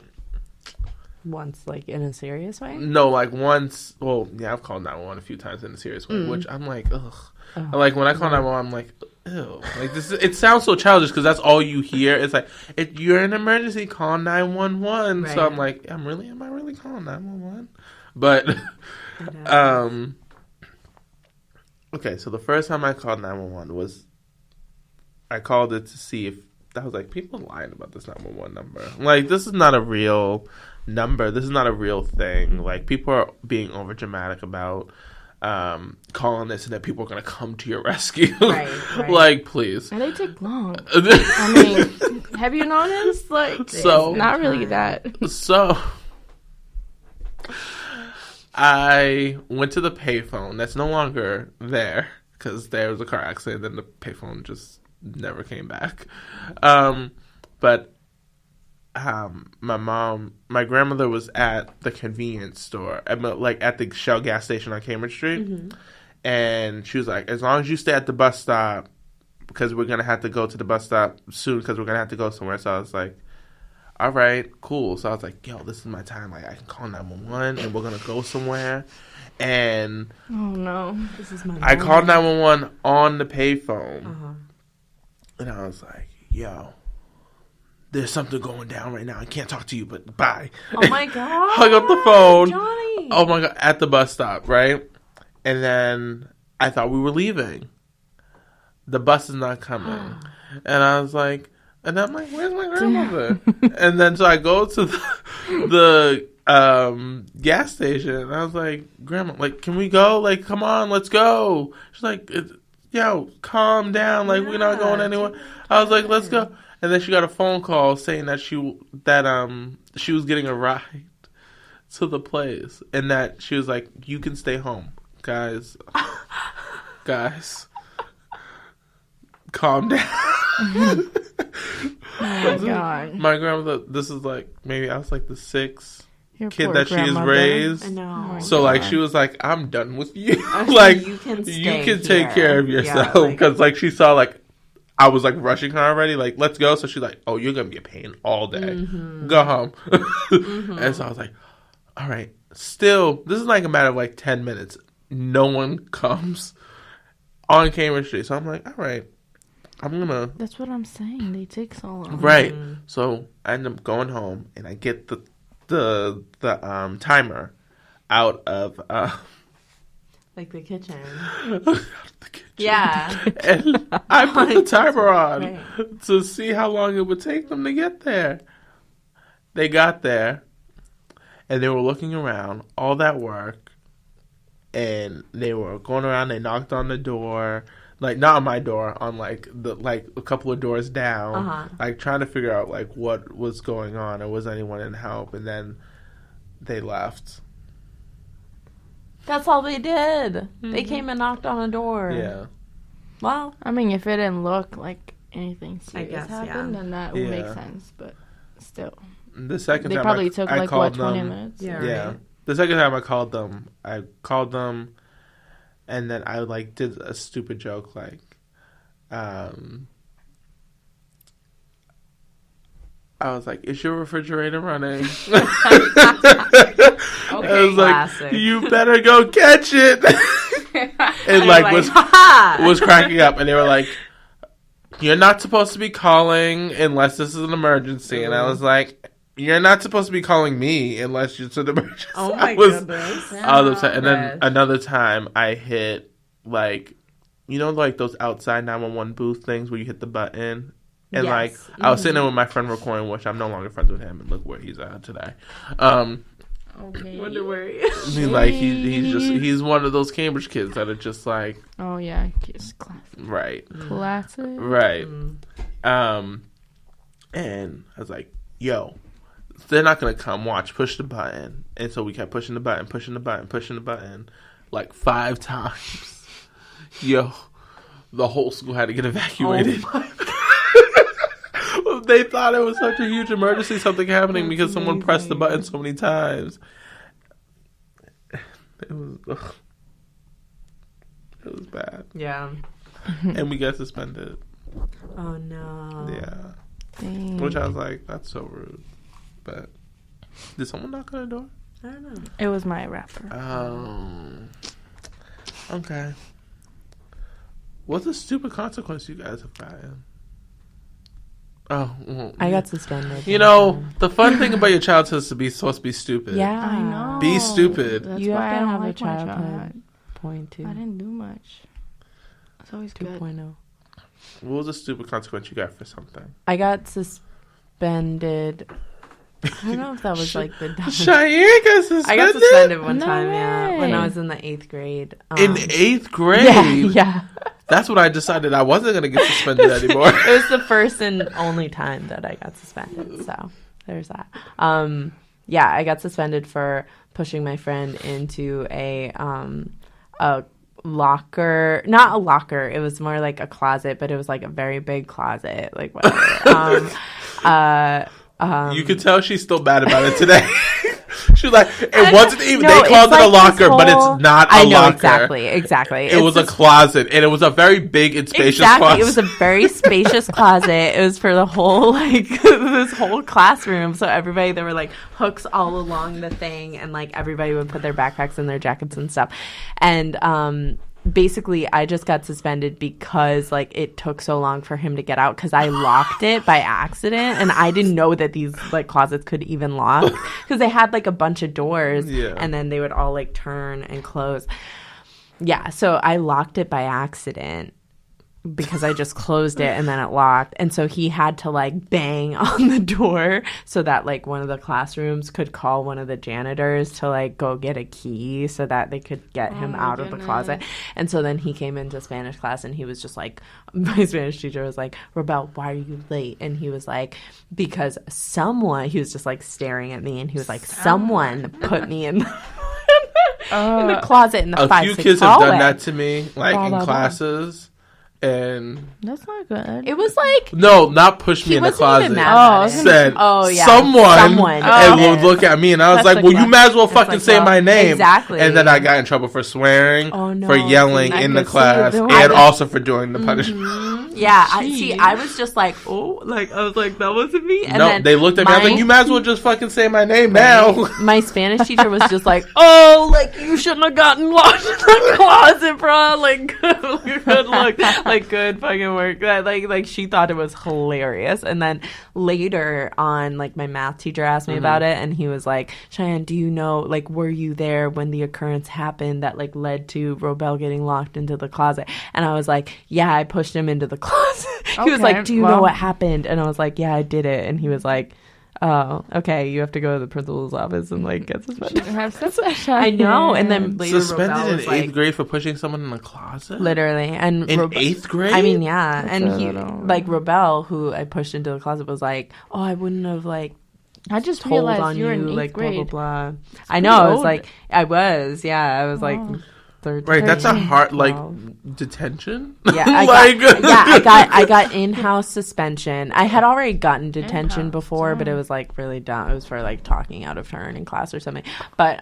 Once, like in a serious way. no, like, once, well, yeah, I've called 911 a few times in a serious way, which I'm like, ugh. Oh. Like, when I call 911, I'm like, ew. Like, it sounds so childish because that's all you hear. It's like, if you're in an emergency, call 911. Right. So I'm like, am I really calling 911? But, okay, so the first time I called 911 was, I called it to see if, I was like, people are lying about this 911 number. Like, this is not a real number. This is not a real thing. Like, people are being over dramatic about calling this and that people are going to come to your rescue. Right. Like, please. And they take long. I mean, have you noticed? Like, So- it's not really that. So, I went to the payphone that's no longer there because there was a car accident and the payphone just never came back. But my grandmother was at the convenience store, like at the Shell gas station on Cambridge Street. Mm-hmm. And she was like, as long as you stay at the bus stop, because we're going to have to go to the bus stop soon because we're going to have to go somewhere. So I was like, all right, cool. So I was like, yo, this is my time. Like, I can call 911 and we're going to go somewhere. And Oh, no. This is my I moment. called 911 on the payphone. Uh-huh. And I was like, yo, there's something going down right now. I can't talk to you, but bye. Oh my god. Hung up the phone. Johnny. Oh my god, at the bus stop, right? And then I thought we were leaving. The bus is not coming. And I was like, and I'm like, where's my grandmother? And then so I go to the gas station and I was like, Grandma, like, can we go? Like, come on, let's go. She's like, yo, calm down. Like, we're not going anywhere. I was like, let's go. And then she got a phone call saying that she was getting a ride to the place and that she was like, you can stay home. Guys, calm down. Oh, my God. My grandmother, this is like, maybe I was like the sixth Your kid poor that she has grandmother. raised. I know. So, like, God. she was like, I'm done with you. So Like, you can take stay care of here. yourself. Yeah, like- Because, like, she saw, like, I was, like, rushing her already. Like, let's go. So she's like, oh, you're going to be a pain all day. Mm-hmm. Go home. And so I was like, all right. Still, this is, like, a matter of, like, 10 minutes. No one comes on Cambridge Street. So I'm like, all right. I'm going to... That's what I'm saying. They take so long. Right. So I end up going home and I get the timer out of Like the kitchen. the kitchen. Yeah. And I put the timer on Right. to see how long it would take them to get there. They got there and they were looking around, all that work, and they were going around, they knocked on the door. Like, not on my door, on, like, a couple of doors down. Uh-huh. Like, trying to figure out, like, what was going on or was anyone in help. And then they left. That's all they did. They came and knocked on a door. Yeah. Wow. I mean, if it didn't look like anything I serious guess, happened, yeah. then that would make Yeah. sense. But still. The second They time probably I took, I like, called what, 20 them, minutes? Yeah. Right. The second time I called them, and then I, like, did a stupid joke, like, I was like, is your refrigerator running? Okay, I was classic. like, you better go catch it. And, like, was cracking up. And they were like, you're not supposed to be calling unless this is an emergency. And I was like, you're not supposed to be calling me unless it's an emergency. Oh my I was goodness. upset. And then Gosh. another time I hit, like, you know, like those outside 911 booth things where you hit the button? And, Yes. like, I was sitting there with my friend recording, which I'm no longer friends with him, and look where he's at today. Okay. Wonder where he is. I mean, like, he's one of those Cambridge kids that are just like, Oh, yeah. It's classic. right, Classic. right. And I was like, yo, they're not going to come. Watch, push the button. And so we kept pushing the button, like 5 times. Yo, the whole school had to get evacuated. Oh my They thought it was such a huge emergency, something happening That's because someone pressed the amazing. button so many times. It was bad. Yeah. And we got suspended. Oh no. Yeah. Dang. Which I was like, that's so rude. But did someone knock on the door? I don't know. It was my rapper. Okay. What's a stupid consequence you guys have gotten? Oh, well, I got suspended. You know, the fun thing about your childhood is to be supposed to be stupid. Yeah. I know. Be stupid. That's You why have I to don't have a like my childhood point too. I didn't do much. It's always good. 2.0. What was a stupid consequence you got for something? I got suspended. I don't know if that was like the Cheyenne got suspended? I got suspended one No time, yeah, when way. I was in the 8th grade. In 8th grade? Yeah. That's when I decided I wasn't going to get suspended anymore. It was the first and only time that I got suspended. So there's that. Yeah, I got suspended for pushing my friend into a locker. Not a locker. It was more like a closet, but it was like a very big closet. Like whatever. You could tell she's still mad about it today. She's like, it wasn't even, No, they called it's it a like this locker, but whole- it's not a I know, locker. exactly. It was a closet, and it was a very big and spacious closet. It was a very spacious closet. It was for the whole, like, this whole classroom. So everybody, there were, like, hooks all along the thing, and, like, everybody would put their backpacks and their jackets and stuff. And, basically, I just got suspended because, like, it took so long for him to get out because I locked it by accident, and I didn't know that these, like, closets could even lock because they had, like, a bunch of doors, and then they would all, like, turn and close. Yeah, so I locked it by accident because I just closed it and then it locked. And so he had to, like, bang on the door so that, like, one of the classrooms could call one of the janitors to, like, go get a key so that they could get him out of the closet. And so then he came into Spanish class and he was just like, my Spanish teacher was like, Rebel, why are you late? And he was like, because someone, he was just, like, staring at me and he was like, someone put me in the closet in the 5-6 hallway. A few kids have done that to me, like, Blah, in blah, blah. classes. And That's not good. It was like, no, not push me in the wasn't closet. even mad about it. Said yeah, someone and did would it. look at me, and I was That's like, like "Well, you might as well fucking like, say well, my name." exactly. And then I got in trouble for swearing, Oh, no, for yelling see, I in the could see class, you and doing it. also for doing the punishment. Yeah, Jeez. I was just like, oh, like, I was like, that wasn't me. And No, then they looked at me. I was like, "You might as well just fucking say my name now." My Spanish teacher was just like, oh, like, you shouldn't have gotten locked in the closet, bro. Like, good luck. Like, good fucking work. Like, she thought it was hilarious. And then later on, like, my math teacher asked me about it, and he was like, Cheyenne, do you know, like, were you there when the occurrence happened that, like, led to Robel getting locked into the closet? And I was like, yeah, I pushed him into the closet. He was Okay, like, do you know well. what happened? And I was like, yeah, I did it. And he was like, oh, okay, you have to go to the principal's office and, like, get suspended. I know. And then later Suspended Robel in was 8th like, grade for pushing someone in the closet. literally. And In Rob- 8th grade. I mean, yeah. That's And a he, little- like, Robel, who I pushed into the closet, was like, oh, I wouldn't have, like, I just told realized on you were you, in 8th like, blah, grade. blah, blah. I know. I was old. like, I was, like, Oh. 13. Right, that's a hard, like, 12. detention. Yeah, I Like- I got in-house suspension. I had already gotten detention In-house, before, but it was like really dumb. It was for like talking out of turn in class or something. But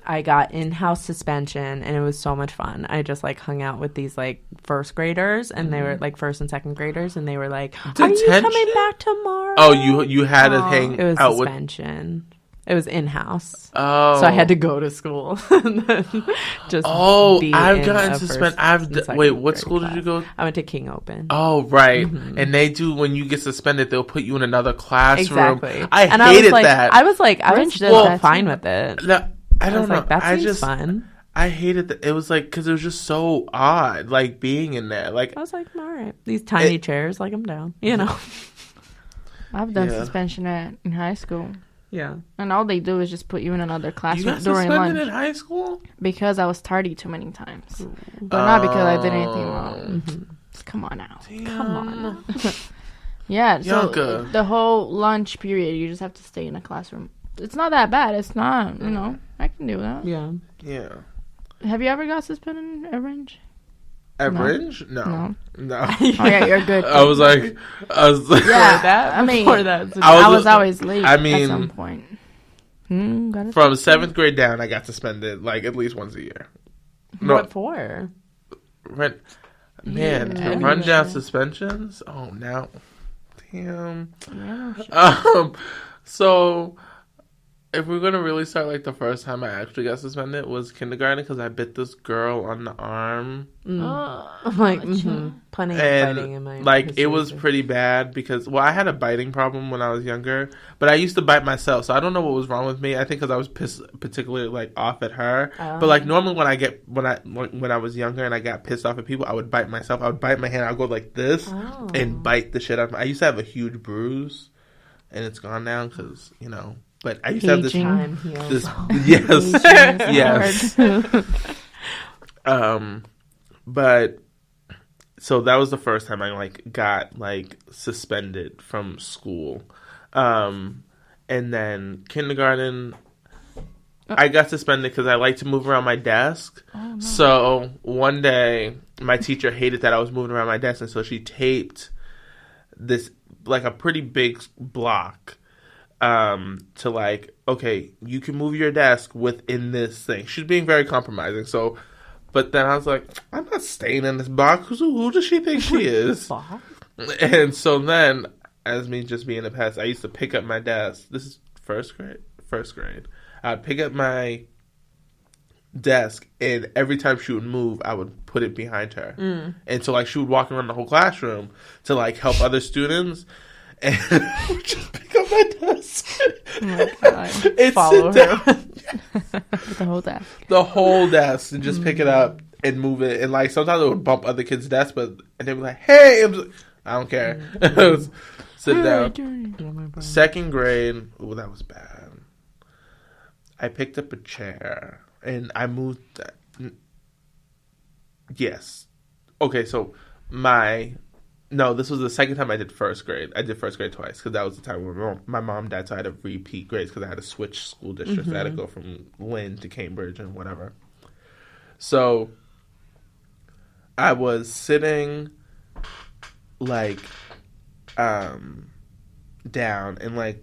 I got in-house suspension, and it was so much fun. I just like hung out with these like first graders, and they were like first and second graders, and they were like, "Are you Detention? coming back tomorrow?" Oh, you had to hang It was out with. suspension. It was in-house. Oh, So I had to go to school. And then just Oh, be I've in gotten a suspended. first and second Wait, what grade school did you class. go? I went to King Open. Oh, right. Mm-hmm. And they do, when you get suspended, they'll put you in another classroom. Exactly. I and hated I was like, that. I was Wrench just does that fine too. with it. No, I I don't was know. like, that I seems just, fun. I hated that. It was like, because it was just so odd, like being in there. Like, I was like, all right, these tiny chairs, like I'm down. You know. I've done Yeah. suspension in high school. Yeah. And all they do is just put you in another you classroom got during suspended lunch in high school? because I was tardy too many times. But not because I did anything wrong. Mm-hmm. Come on now. Come on. Yeah, so Yanka. the whole lunch period, you just have to stay in a classroom. It's not that bad. It's not, you know, I can do that. Yeah. Yeah. Have you ever got suspended at Range? At No. Ringe? No. Oh yeah, you're good. I was like, Yeah, that, I mean, before that, I I was- was always late. I mean- at some point. Got from 7th grade down, I got suspended like at least once a year. No, What for? man, the rundown suspensions. Oh, now, damn. Yeah, So if we're gonna really start, like, the first time I actually got suspended was kindergarten because I bit this girl on the arm. I'm like, plenty of biting in my like, history, it was too. pretty bad because, well, I had a biting problem when I was younger, but I used to bite myself, so I don't know what was wrong with me. I think because I was pissed, particularly, like, off at her. But, like, normally when I was younger and I got pissed off at people, I would bite myself. I would bite my hand. I would go like this and bite the shit out of I used to have a huge bruise, and it's gone now because, you know. But I used to have this. Time heals. This yes. But so that was the first time I like got like suspended from school, and then kindergarten. I got suspended because I like to move around my desk. Oh, no. So one day, my teacher hated that I was moving around my desk, and so she taped this like a pretty big block. To like, okay, you can move your desk within this thing. She's being very compromising. So, but then I was like, I'm not staying in this box. Who does she think she is? And so then, as me just being a pest, I used to pick up my desk. This is first grade. I'd pick up my desk, and every time she would move, I would put it behind her. And so, like, she would walk around the whole classroom to, like, help other students. And I would just pick up my desk. Oh my God. And Follow sit her. down. The whole desk. The whole desk, and just pick it up and move it. And, like, sometimes it would bump other kids' desks, and they'd be like, hey! I don't care. Sit down. Second grade. Oh, that was bad. I picked up a chair, and I moved that. Yes. Okay, so No, this was the second time I did first grade. I did first grade twice because that was the time when my mom died, so I had to repeat grades because I had to switch school districts. I had to go from Lynn to Cambridge and whatever. So I was sitting like down, and like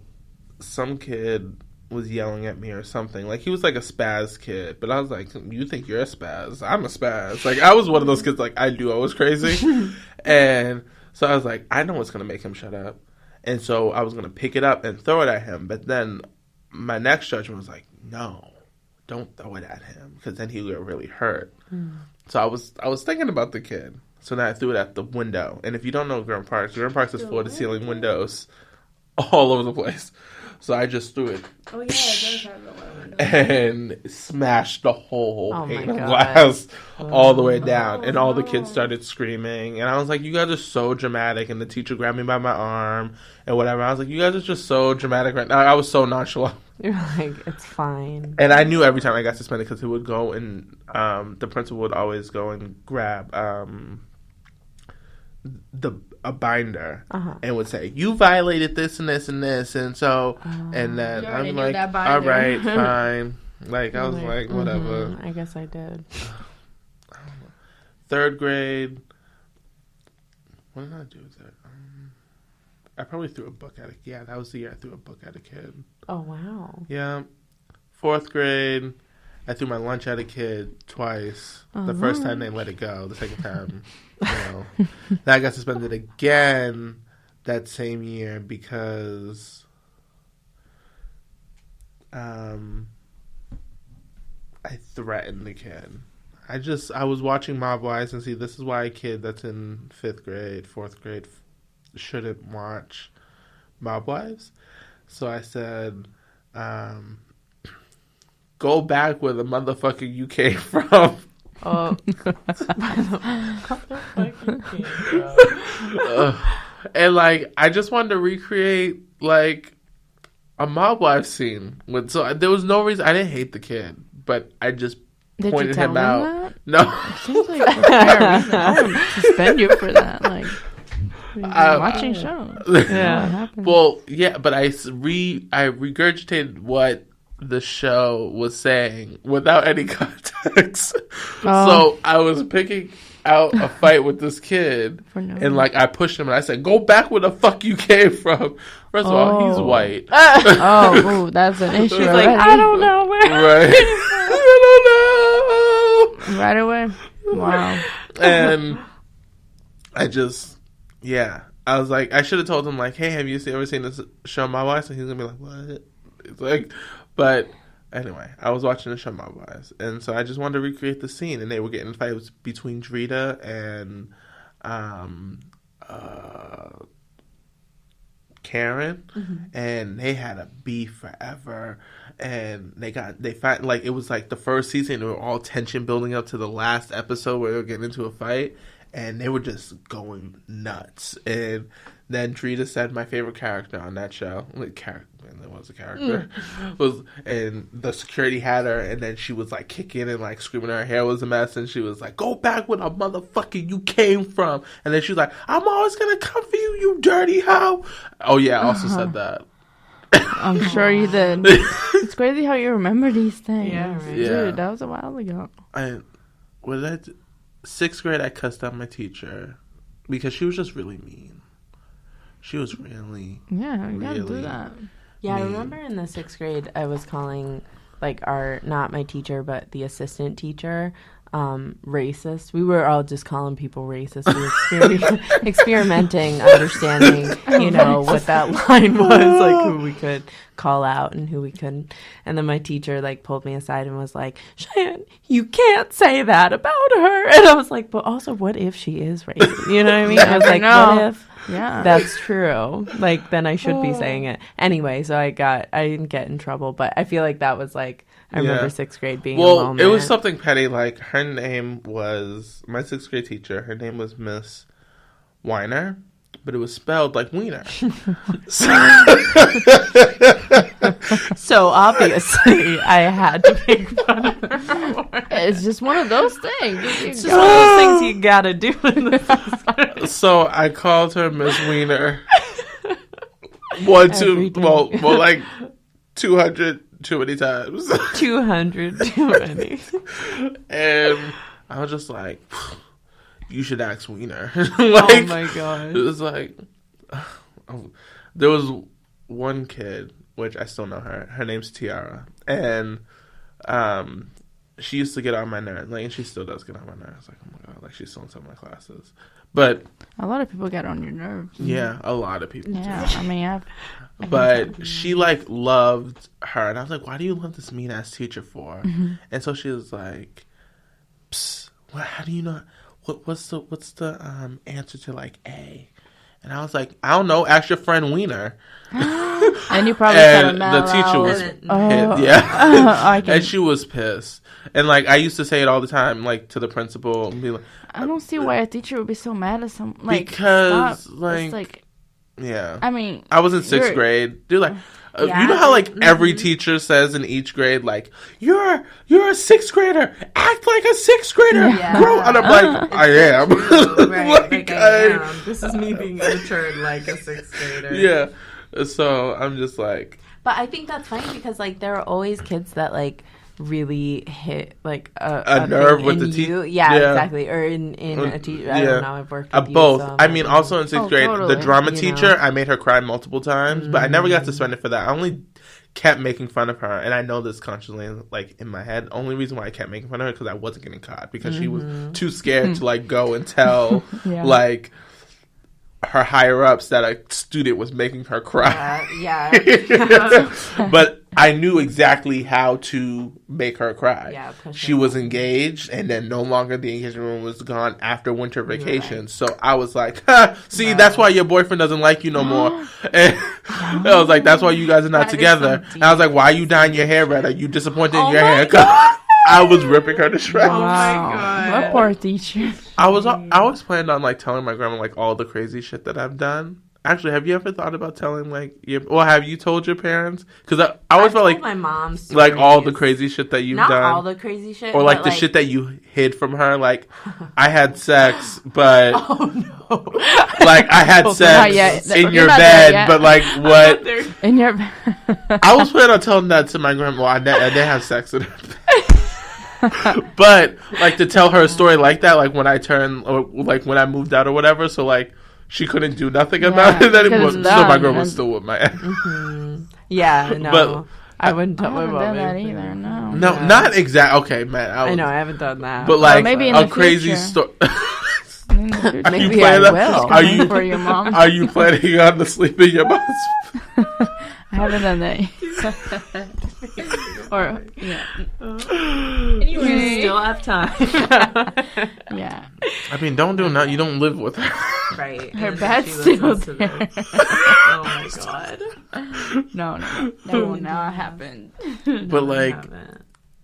some kid was yelling at me or something. Like, he was like a spaz kid, but I was like, you think you're a spaz? I'm a spaz. Like, I was one of those kids, like, I knew I was crazy. And so I was like, I know what's going to make him shut up. And so I was going to pick it up and throw it at him. But then my next judgment was like, no, don't throw it at him, because then he'll get really hurt. So I was thinking about the kid. So then I threw it at the window. And if you don't know Grand Parks is floor-to-ceiling windows all over the place. So I just threw it. Oh, yeah, it does have the window. And smashed the whole pane of glass all the way down. And all the kids started screaming. And I was like, you guys are so dramatic. And the teacher grabbed me by my arm and whatever. I was like, you guys are just so dramatic right now. I was so nonchalant. You're like, it's fine. And I knew every time I got suspended because he would go and the principal would always go and grab a binder and would say, you violated this and this and this, and so and then I'm like, all right, fine. Like, I was like, whatever. I guess I did. I don't know. Third grade, what did I do with it? I probably threw a book at a kid. Yeah, that was the year I threw a book at a kid. Oh, wow. Yeah. Fourth grade, I threw my lunch at a kid twice. The first time they let it go. The second time, then I got suspended again that same year because I threatened the kid. I was watching Mob Wives and see, this is why a kid that's in 5th grade, 4th grade shouldn't watch Mob Wives. So I said, go back where the motherfucker you came from. Oh. And like, I just wanted to recreate like a Mob Wives scene. So there was no reason. I didn't hate the kid, but I just pointed him out. That? No. Seems like a fair reason. I would suspend you for that. Like, watching shows. Yeah. Well, yeah, but I regurgitated what the show was saying without any context. So I was picking out a fight with this kid, and like, I pushed him and I said, go back where the fuck you came from. First of all, he's white. Oh, that's an issue. He's like, I don't know where. Right. I don't know. Right away. Wow. And I just, I was like, I should have told him like, hey, have you ever seen this show My Wife? And he's gonna be like, what? It's like, But anyway, I was watching the show Mob Wives, and so I just wanted to recreate the scene, and they were getting fights between Drita and Karen, and they had a beef forever, and they fight like it was like the first season. They were all tension building up to the last episode where they were getting into a fight, and they were just going nuts. And then Drita said my favorite character on that show, there was a character, was, and the security had her, and then she was like kicking and like screaming her hair was a mess, and she was like, go back where the motherfucker you came from. And then she was like, I'm always gonna come for you, you dirty hoe. Oh yeah, I also said that. I'm sure you did. It's crazy how you remember these things. Yeah, right. Dude, that was a while ago. Sixth grade, I cussed out my teacher because she was just really mean. She was really, Yeah, you gotta really do that. Yeah, I mean. remember in the 6th grade, I was calling, like, not my teacher, but the assistant teacher, racist. We were all just calling people racist. We were experimenting, understanding, what that line was, like, who we could call out and who we couldn't. And then my teacher, like, pulled me aside and was like, Cheyenne, you can't say that about her. And I was like, but also, what if she is racist? You know what I mean? I was like, what if... Yeah, that's true. Like, then I should be saying it anyway. So I didn't get in trouble, but I feel like that was like I remember 6th grade being. Well, a moment. it was something petty. Like her name was my 6th grade teacher. Her name was Miss Weiner, but it was spelled like Wiener. So obviously, I had to make fun of her. it's just one of those things. It's just one of those things you gotta do in the 6th grade. So I called her Miss Wiener. Like 200 too many times. 200 too many. And I was just like, you should ask Wiener. Oh my god. It was like, there was one kid, which I still know her. Her name's Tiara. And she used to get on my nerves. Like, and she still does get on my nerves. Like, oh my god, like she's still in some of my classes. But a lot of people get on your nerves. yeah, a lot of people Yeah, do. I mean, But she like loved her, and I was like, "Why do you love this mean ass teacher for?" Mm-hmm. And so she was like, "Psst, how do you know? What's the answer to like A?" And I was like, "I don't know. Ask your friend Wiener." and you probably said a And the teacher was pissed. Oh. Yeah, and she was pissed. And like I used to say it all the time, like to the principal, and be like, I don't see why a teacher would be so mad at some because stop. like, It's like, yeah. I mean, I was in 6th grade. Dude, like, Yeah. you know how like every teacher says in each grade, like, you're a 6th grader. Act like a 6th grader. Yeah. Grow. And I'm like, I am. Right, like I am. This is me being matured like a 6th grader. Yeah. So I'm just like, But I think that's funny because like there are always kids that like really hit like a nerve thing with in the teacher. you. Yeah, exactly. Or in a teacher. I don't know. I've worked with you, both. so I mean, also in 6th grade, totally. the drama You teacher, know. I made her cry multiple times, but I never got suspended for that. I only kept making fun of her, and I know this consciously, like in my head. Only reason why I kept making fun of her because I wasn't getting caught because she was too scared to like go and tell Yeah. like her higher ups that a student was making her cry. Yeah. But I knew exactly how to make her cry. Yeah, push she her. was engaged, and then no longer the engagement room was gone after winter vacation. Right. So I was like, see, that's why your boyfriend doesn't like you no more. And I was like, that's why you guys are not That is together. so And I was like, why are you dyeing your hair red? Are you disappointed in Oh your my haircut? I was ripping her to shreds. wow, God. what poor teacher. I always planned on like telling my grandma like all the crazy shit that I've done. Actually, have you ever thought about telling like have you told your parents? Because I always felt like my mom's like all the crazy shit that you've not done, all the crazy shit, or like but, the shit that you hid from her. Like I had sex, but Oh no! like I had Not sex yet. in You're your not there bed, yet. but like what? In your I was planning on telling that to my grandma. I didn't have sex with her. But like to tell her a story like that, like when I turned or like when I moved out or whatever, so like she couldn't do nothing about it anymore. So my girl was still with my ass. Yeah, no, But I wouldn't I tell my haven't mom done that anything. either. No. No, Yeah. not exact. Okay, man. I know I haven't done that. But like maybe in a the crazy future. story. In the future. Are you Maybe planning I on- will. Are you for your mom? Are you planning on to sleep in your mom's? I haven't done that. Or yeah. You still have time. Yeah. I mean, don't do nothing. You don't live with her. Right. Her And bad's she still listens to there. this. Oh my god. No, that will not happen. But like,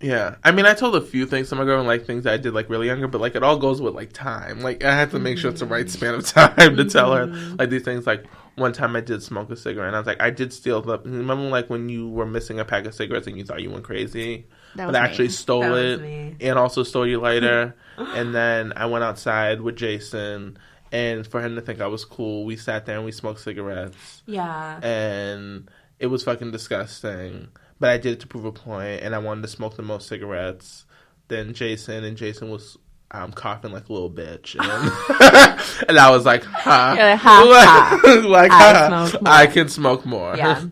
yeah. I mean, I told a few things to my girl, and like things I did like really younger, but like it all goes with like time. Like I had to make sure it's the right span of time to tell her like these things. Like one time I did smoke a cigarette, and I was like, I did steal the. Remember like when you were missing a pack of cigarettes and you thought you went crazy, That but was I actually me. stole That was it me. and also stole your lighter. And then I went outside with Jason, and for him to think I was cool, we sat there and we smoked cigarettes, Yeah. and it was fucking disgusting. But I did it to prove a point, and I wanted to smoke the most cigarettes than Jason, and Jason was coughing like a little bitch, and, and I was like, ha, You're like, ha, ha. like, I ha, smoke more. I can smoke more. Yeah.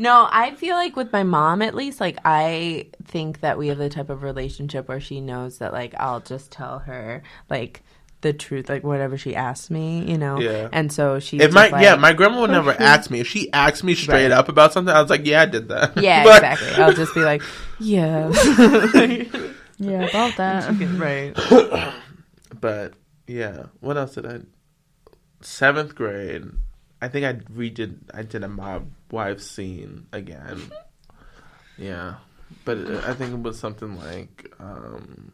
No, I feel like with my mom, at least, like, I think that we have the type of relationship where she knows that, like, I'll just tell her, like, the truth, like, whatever she asks me, you know? Yeah. And so she If my grandma would never ask me. If she asked me straight up about something, I was like, yeah, I did that. Yeah, But- exactly. I'll just be like, yeah. Yeah, about that. Right. But yeah, what else did I? 7th grade, I think I did a Mob Wives scene again. Yeah, but I think it was something like, I don't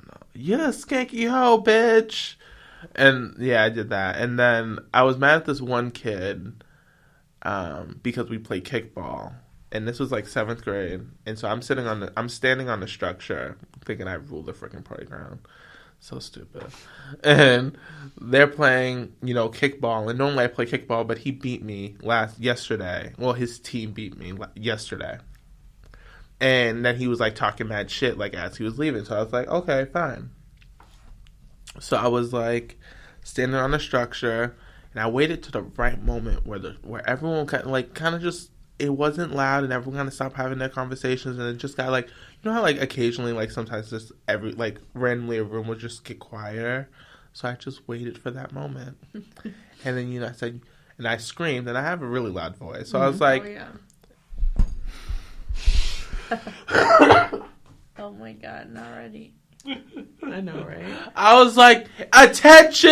know. Yeah, skanky hoe, bitch. And yeah, I did that. And then I was mad at this one kid because we played kickball. And this was like 7th grade, and so I'm standing on the structure, thinking I rule the freaking playground. So stupid. And they're playing, kickball, and normally I play kickball, but he beat me yesterday. Well, his team beat me yesterday, and then he was like talking mad shit like as he was leaving. So I was like, okay, fine. So I was like standing on the structure, and I waited to the right moment where everyone kind of just. It wasn't loud, and everyone kind of stopped having their conversations, and it just got like, how like occasionally, like sometimes just randomly a room would just get quieter. So I just waited for that moment, and then I said, and I screamed, and I have a really loud voice, so I was like, Oh my god, not ready. I know, right? I was like, attention!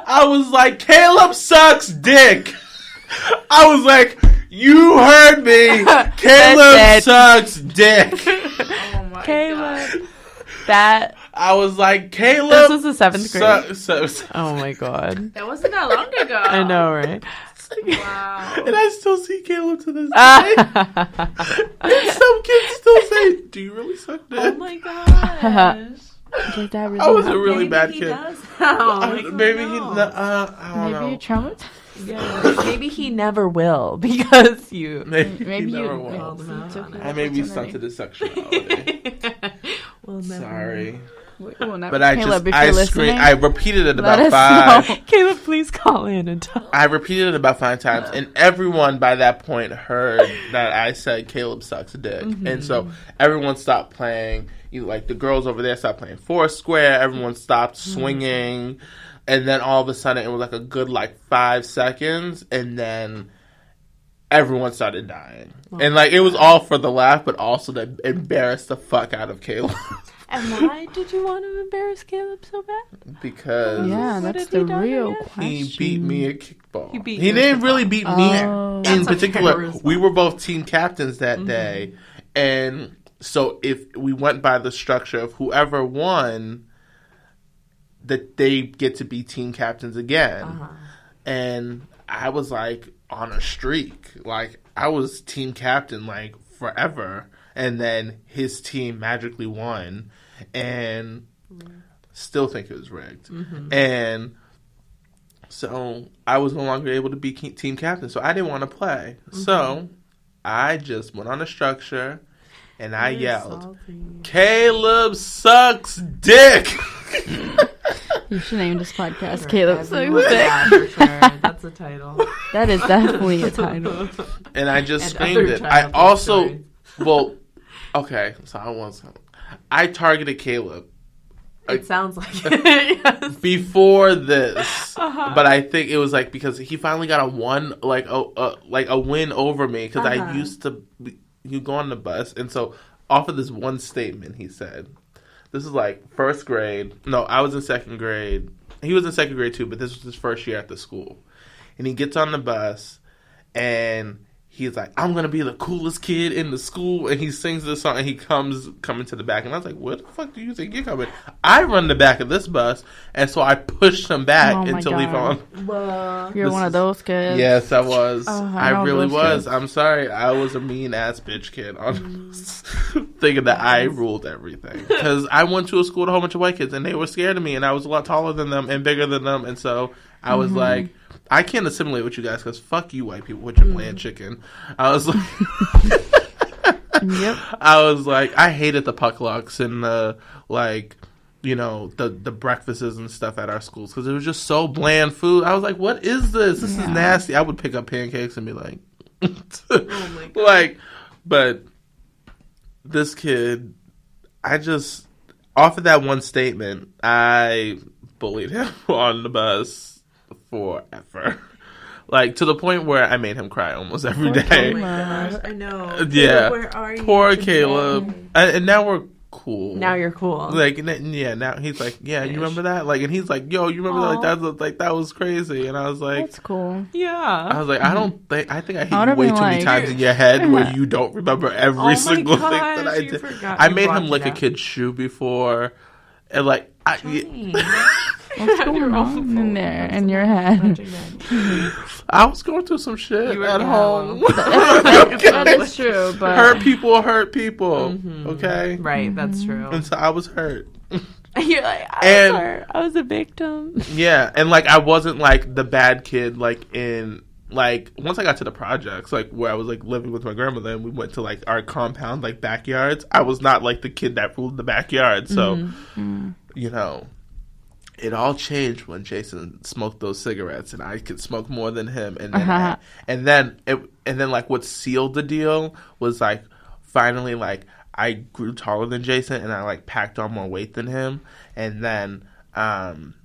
I was like, Caleb sucks dick. I was like, you heard me. Caleb sucks dick. Oh my Caleb. That. I was like, Caleb. This was the 7th grade. So, Oh my god. That wasn't that long ago. I know, right? Wow. and I still see Caleb to this day. And some kids still say, do you really suck dick? Oh my gosh. Did that really I was a happen? really bad he kid. Does now. Maybe he. I don't Maybe know. you're traumatized. Yeah, maybe he never will because you. Maybe Maybe he never you will. called him out took on your it. I may be opportunity. stunted his sexuality. Well, never Sorry. Well, never. But I Caleb, just, if I you're screamed, listening, I repeated it let about us 5. know. Caleb, please call in and tell. I repeated it about 5 times, and everyone by that point heard that I said Caleb sucks dick. And so everyone stopped playing. Like the girls over there stopped playing Foursquare. Everyone stopped swinging. And then all of a sudden it was like a good 5 seconds, and then everyone started dying. And it was all for the laugh, but also to embarrass the fuck out of Caleb. And why did you want to embarrass Caleb so bad? Because Yeah, What that's did he the done real again? question. he beat me at kickball. He beat He you at didn't kickball. really beat me Oh. in That's a particular. fair response. We were both team captains that day. And so if we went by the structure of whoever won, that they get to be team captains again. And I was on a streak. I was team captain forever. And then his team magically won. And still think it was rigged. And so I was no longer able to be team captain. So I didn't want to play. So I just went on the structure and I yelled, Caleb sucks dick! You should name this podcast Caleb Sucks Everyone Dick. died for sure. That's a title. That is definitely a title. And I just And screamed other it. I childhood also, stories. well, okay, so I targeted Caleb It sounds like it. Yes. before this, but I think it was like because he finally got a win over me because I used to you go on the bus, and so off of this one statement he said, this is like first grade. No, I was in second grade. He was in second grade too, but this was his first year at the school, and he gets on the bus, and he's like, I'm going to be the coolest kid in the school. And he sings this song and he coming to the back. And I was like, where the fuck do you think you're coming? I run the back of this bus. And so I pushed him back until he found. You're one of those kids. Yes, I was. I really was. Kids. I'm sorry. I was a mean ass bitch kid on thinking that I ruled everything. Because I went to a school with a whole bunch of white kids and they were scared of me. And I was a lot taller than them and bigger than them. And so I was like, I can't assimilate with you guys because fuck you white people with your bland chicken. I was like, Yep. I was like, I hated the puck locks and the the breakfasts and stuff at our schools because it was just so bland food. I was like, what is this? This is nasty. I would pick up pancakes and be like, Oh my God. like, but this kid, I just off of that one statement, I bullied him on the bus forever. Like, to the point where I made him cry almost every day. Oh my gosh, I know. Yeah. Where are you? Poor today? Caleb. And now we're cool. Now you're cool. Like, now he's like, yeah, you remember that? Like, and he's like, yo, you remember that? That was crazy. And I was like, That's cool. Yeah. I was like, I think I hit would've you way been too many like- times in your head where you don't remember every single thing gosh, that I you did. forgot. I You made brought him lick it a up. kid's shoe before. And like, What's going on in there in your head? I was going through some shit You were- at yeah, home. That is true, but Hurt people. Okay? Right, that's true. And so I was hurt. You're like, And- I was a victim. Yeah, and like I wasn't like the bad kid like in like once I got to the projects like where I was like living with my grandmother and we went to like our compound like backyards. I was not like the kid that ruled the backyard. So you know, it all changed when Jason smoked those cigarettes and I could smoke more than him. And then like what sealed the deal was like finally like I grew taller than Jason and I like packed on more weight than him. And then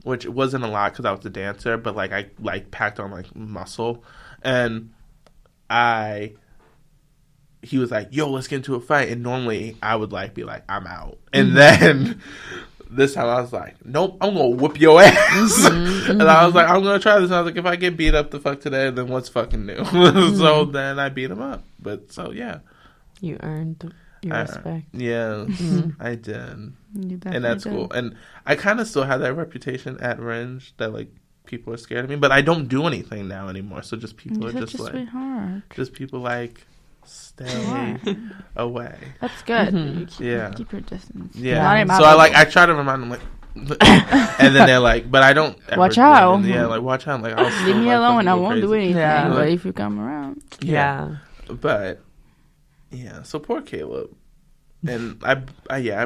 which wasn't a lot because I was a dancer, but like I like packed on like muscle, and he was like, "Yo, let's get into a fight." And normally I would like be like, "I'm out," and then this time I was like, "Nope, I'm gonna whoop your ass," and I was like, "I'm gonna try this." And I was like, "If I get beat up the fuck today, then what's fucking new?" So then I beat him up, but so yeah, You earned your respect. yeah, I did. You And definitely that's did. cool. And I kind of still have that reputation at Renge that like people are scared of me, but I don't do anything now anymore. So just people You're are such just a like, sweetheart. just people like stay away. That's good. You keep, Yeah. keep your distance. Yeah. Not in my So I bubble. I try to remind them like, and then they're like, but I don't ever Watch do it. out. And yeah, like watch out. Like I'll still, Leave me like, alone. fucking I go won't do crazy. anything. Yeah. But if you come around, Yeah. But yeah, so poor Caleb. And I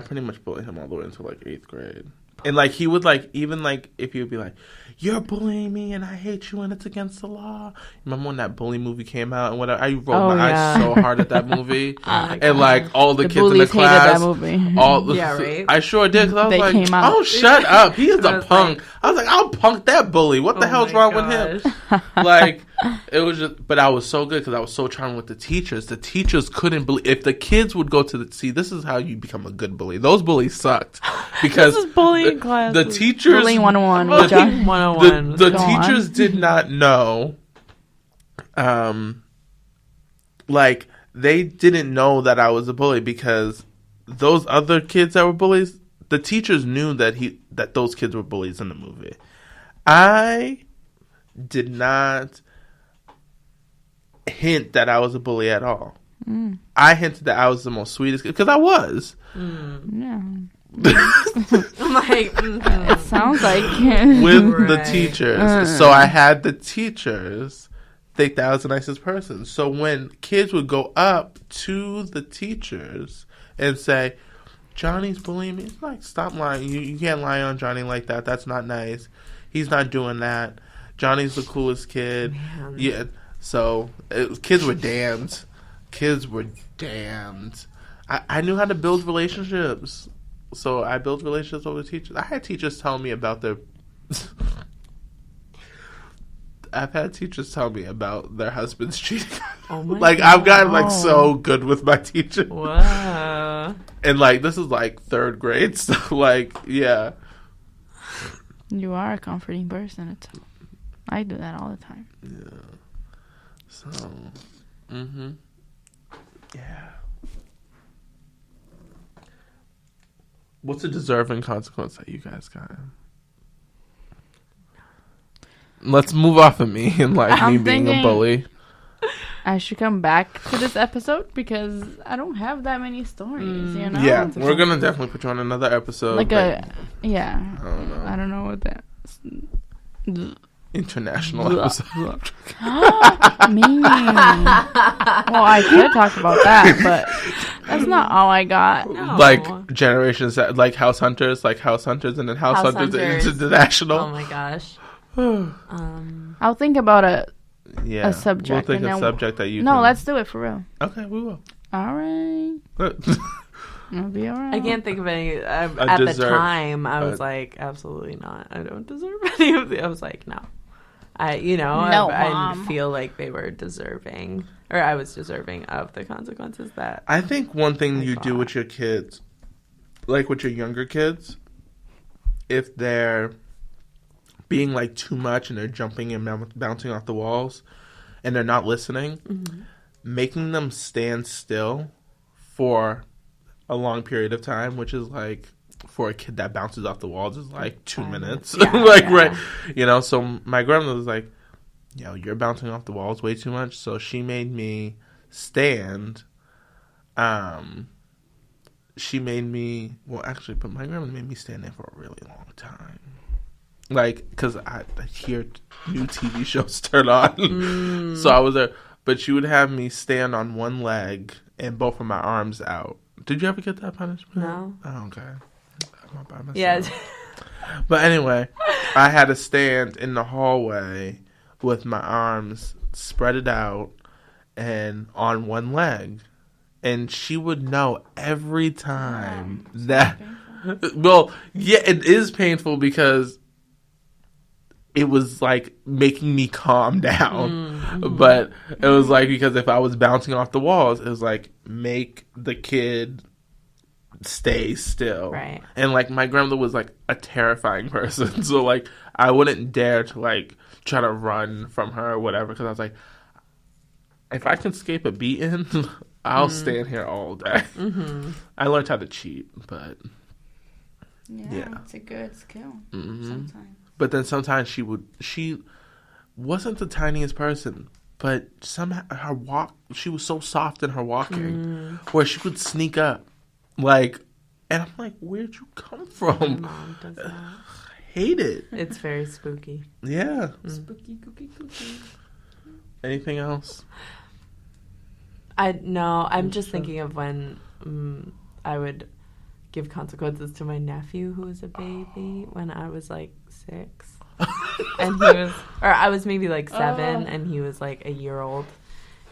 pretty much bullied him all the way until like 8th grade. And like he would like even like if he would be like, "You're bullying me and I hate you and it's against the law." Remember when that bully movie came out and whatever? I rolled my eyes so hard at that movie. And like all the kids in the bullies class, hated that movie. all Yeah, right? I sure did because I was They like, came out. "Oh, shut up! He is I a was punk." I was like, "I'll punk that bully. What the hell's wrong with him?" Like it was just, but I was so good because I was so charming with the teachers. The teachers couldn't believe if the kids would go to the see. This is how you become a good bully. Those bullies sucked because This is bullying class. the teachers. Bullying 101 with the- John. 101. the Go on. teachers did not know like they didn't know that I was a bully because those other kids that were bullies, the teachers knew that those kids were bullies in the movie. I did not hint that I was a bully at all. I hinted that I was the most sweetest kid because I was. Yeah. I'm like, It sounds like With the Right. teachers. So I had the teachers think that I was the nicest person. So when kids would go up to the teachers and say, "Johnny's bullying me," it's like, stop lying. You can't lie on Johnny like that. That's not nice. He's not doing that. Johnny's the coolest kid. Man. Yeah. So kids were damned. Kids were damned. I knew how to build relationships. So I build relationships with teachers. I had teachers tell me about their. I've had teachers tell me about their husbands cheating. Oh my Like God. I've gotten like so good with my teacher. Wow. And like this is like third grade, so like yeah. You are a comforting person. I do that all the time. Yeah. So. Yeah. What's a deserving consequence that you guys got? Let's move off of me and like I'm me being a bully. I should come back to this episode because I don't have that many stories, you know? Yeah, we're gonna definitely put you on another episode. Like but yeah. I don't know. What that. International episode. Me. Well, I could talk about that, but that's not all I got. No. Like generations, like House Hunters, and then House Hunters International. Oh my gosh. I'll think about a subject. We'll think and a subject that you. No, can... let's do it for real. Okay, we will. All right. I'll be all right. I can't think of any. At the time, I was like, absolutely not. I don't deserve any of the. I was like, no. I didn't feel like they were deserving, or I was deserving of the consequences that. I think one thing you do with your kids, like with your younger kids, if they're being like too much and they're jumping and bouncing off the walls and they're not listening, making them stand still for a long period of time, which is like for a kid that bounces off the walls is like 2 minutes. Right. You know, so my grandmother was like, you're bouncing off the walls way too much. So she made me stand. But my grandmother made me stand there for a really long time. Like, because I hear new TV shows turn on. So I was there. But she would have me stand on one leg and both of my arms out. Did you ever get that punishment? No. Oh, okay. I'm not by myself. Yeah. But anyway, I had to stand in the hallway with my arms spread out and on one leg. And she would know every time that... Well, yeah, it is painful because it was like making me calm down. But it was like, because if I was bouncing off the walls, it was like, make the kid stay still. Right. And like my grandmother was like a terrifying person. So like I wouldn't dare to like try to run from her or whatever, because I was like, if I can escape a beating, I'll stand here all day. I learned how to cheat, but yeah. It's a good skill sometimes. But then sometimes she wasn't the tiniest person, but somehow she was so soft in her walking, where she would sneak up, like, and I'm like, where'd you come from? My mom does that. I hate it. It's very spooky. Yeah. Spooky, cookie, cookie. Anything else? I'm just thinking of when I would give consequences to my nephew who was a baby when I was like 6. And I was maybe like 7 and he was like a year old.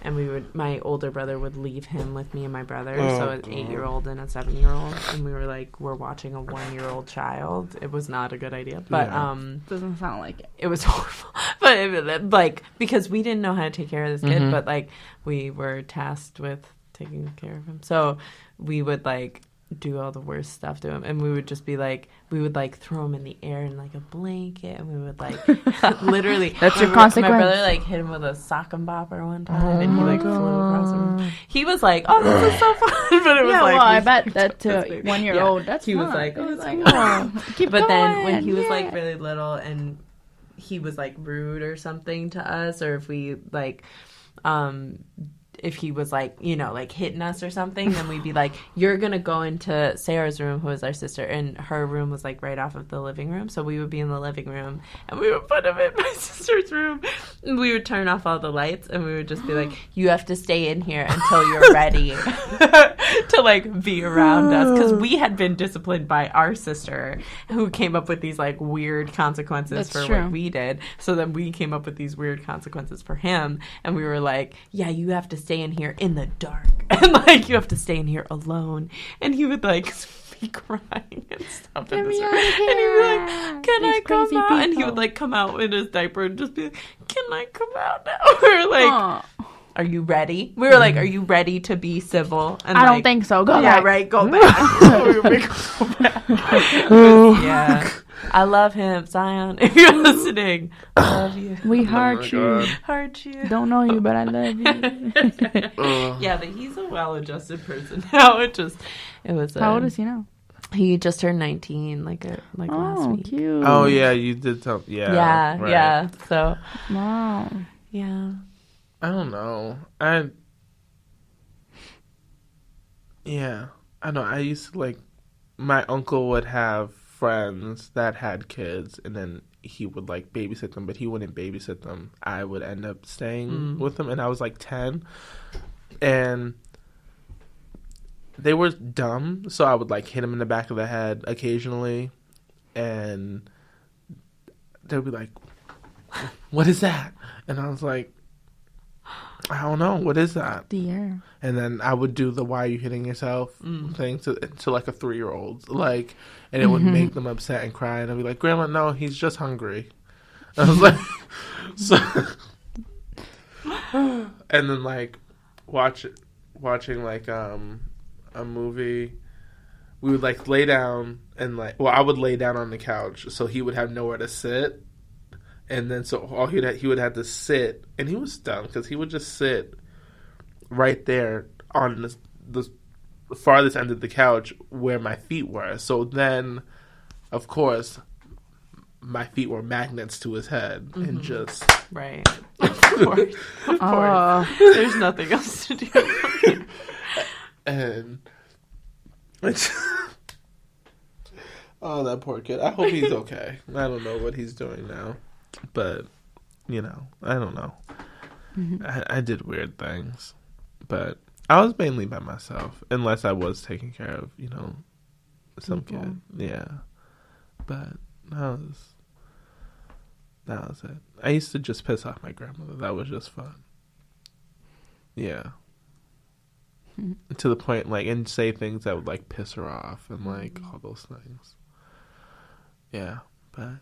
And my older brother would leave him with me and my brother. So an 8-year-old and a 7-year-old. And we were like, we're watching a 1-year-old child. It was not a good idea. But, doesn't sound like it. It was horrible. But because we didn't know how to take care of this kid, but like we were tasked with taking care of him. So we would like do all the worst stuff to him, and we would just be like, we would like throw him in the air in like a blanket, and we would like literally. That's your consequence. My brother like hit him with a sock and bopper one time, and he like flew across the room. He was like, "Oh, this is so fun!" But it was like, I bet that to a 1-year-old, that's he fun. was like, keep but going. then when he was like really little and he was like rude or something to us, or if we like if he was like, like hitting us or something, then we'd be like, you're going to go into Sarah's room, who was our sister, and her room was like right off of the living room. So we would be in the living room and we would put him in my sister's room, and we would turn off all the lights, and we would just be like, you have to stay in here until you're ready to like be around us. Because we had been disciplined by our sister, who came up with these like weird consequences for what we did. So then we came up with these weird consequences for him, and we were like, yeah, you have to stay in here in the dark, and like you have to stay in here alone. And he would like be crying and stuff. Get in me this out room. of here. And he'd be like, can These I come crazy out? And he people. would like come out in his diaper and just be like, can I come out now? We were like, Aw. are you ready? We were like, are you ready to be civil? And I don't like, think so. Go yeah, back. right. Go back. We were like, go back. Yeah. I love him, Zion. If you're listening, I love you. We my heart you. God. Heart you. Don't know you, but I love you. Yeah, but he's a well-adjusted person now. It was. How old is he now? He just turned 19, like last Oh, week. cute. Oh yeah, you did tell. Yeah. Yeah, right. yeah. So, Wow. yeah. I don't know. Yeah. I know. I used to like. My uncle would have friends that had kids, and then he would like babysit them, but he wouldn't babysit them. I would end up staying with them, and I was like 10, and they were dumb, so I would like hit them in the back of the head occasionally, and they'd be like, "What is that?" And I was like, "I don't know, what is that?" The air. And then I would do the "why are you hitting yourself" thing to like a 3-year-old, like, and it would make them upset and cry, and I'd be like, "Grandma, no, he's just hungry." I was like, so, and then like watching like a movie, we would like lay down and like, well, I would lay down on the couch, so he would have nowhere to sit. And then so all he would have to sit, and he was dumb because he would just sit right there on the farthest end of the couch where my feet were. So then, of course, my feet were magnets to his head, and just Right. Of course. Of course. Oh. There's nothing else to do. and it's oh, that poor kid. I hope he's okay. I don't know what he's doing now, but I don't know. I did weird things, but I was mainly by myself, unless I was taking care of some kid. Yeah, but that was it. I used to just piss off my grandmother. That was just fun. Yeah. To the point, like, and say things that would, like, piss her off and, like, all those things. Yeah, but...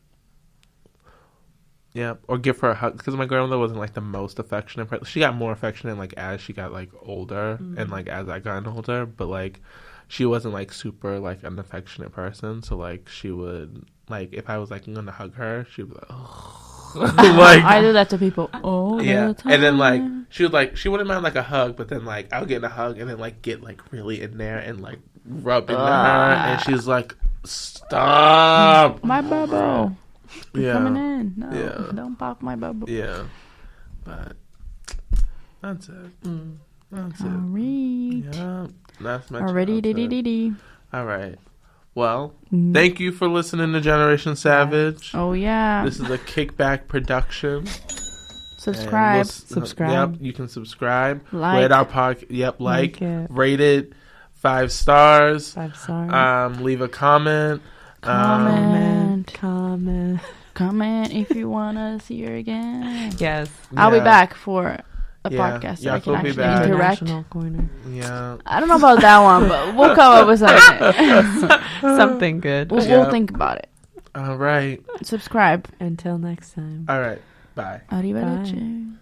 Yeah, or give her a hug, because my grandmother wasn't, like, the most affectionate person. She got more affectionate, like, as she got, like, older, and, like, as I got older, but, like, she wasn't, like, super, like, an affectionate person, so, like, she would, like, if I was, like, going to hug her, she'd be like, oh. Like, I do that to people all yeah, the time. and then like she wouldn't mind like a hug, but then like I'll get in a hug and then like get like really in there and like rub into her, and she's like, "Stop, My bubble. yeah, Coming in. No, Yeah. don't pop my bubble. yeah." But that's it. That's it. Alright. Yeah, that's my Already, childhood. diddy. All right. Well, thank you for listening to Generation Savage. Oh yeah. This is a kickback production. Subscribe. Subscribe. Yep, you can subscribe. Like. Rate our podcast. Yep, like it. rate it 5 stars. 5 stars. Leave a comment. Comment. Comment. If you want us here again. Yes. I'll be Yeah. back for a Yeah. podcast Yeah, that I can we'll be actually back. interact. International corner. Yeah. I don't know about that one, but we'll come up with something. Something good. We'll Yeah. think about it. All right. Subscribe. Until next time. All right. Bye. Arrivederci.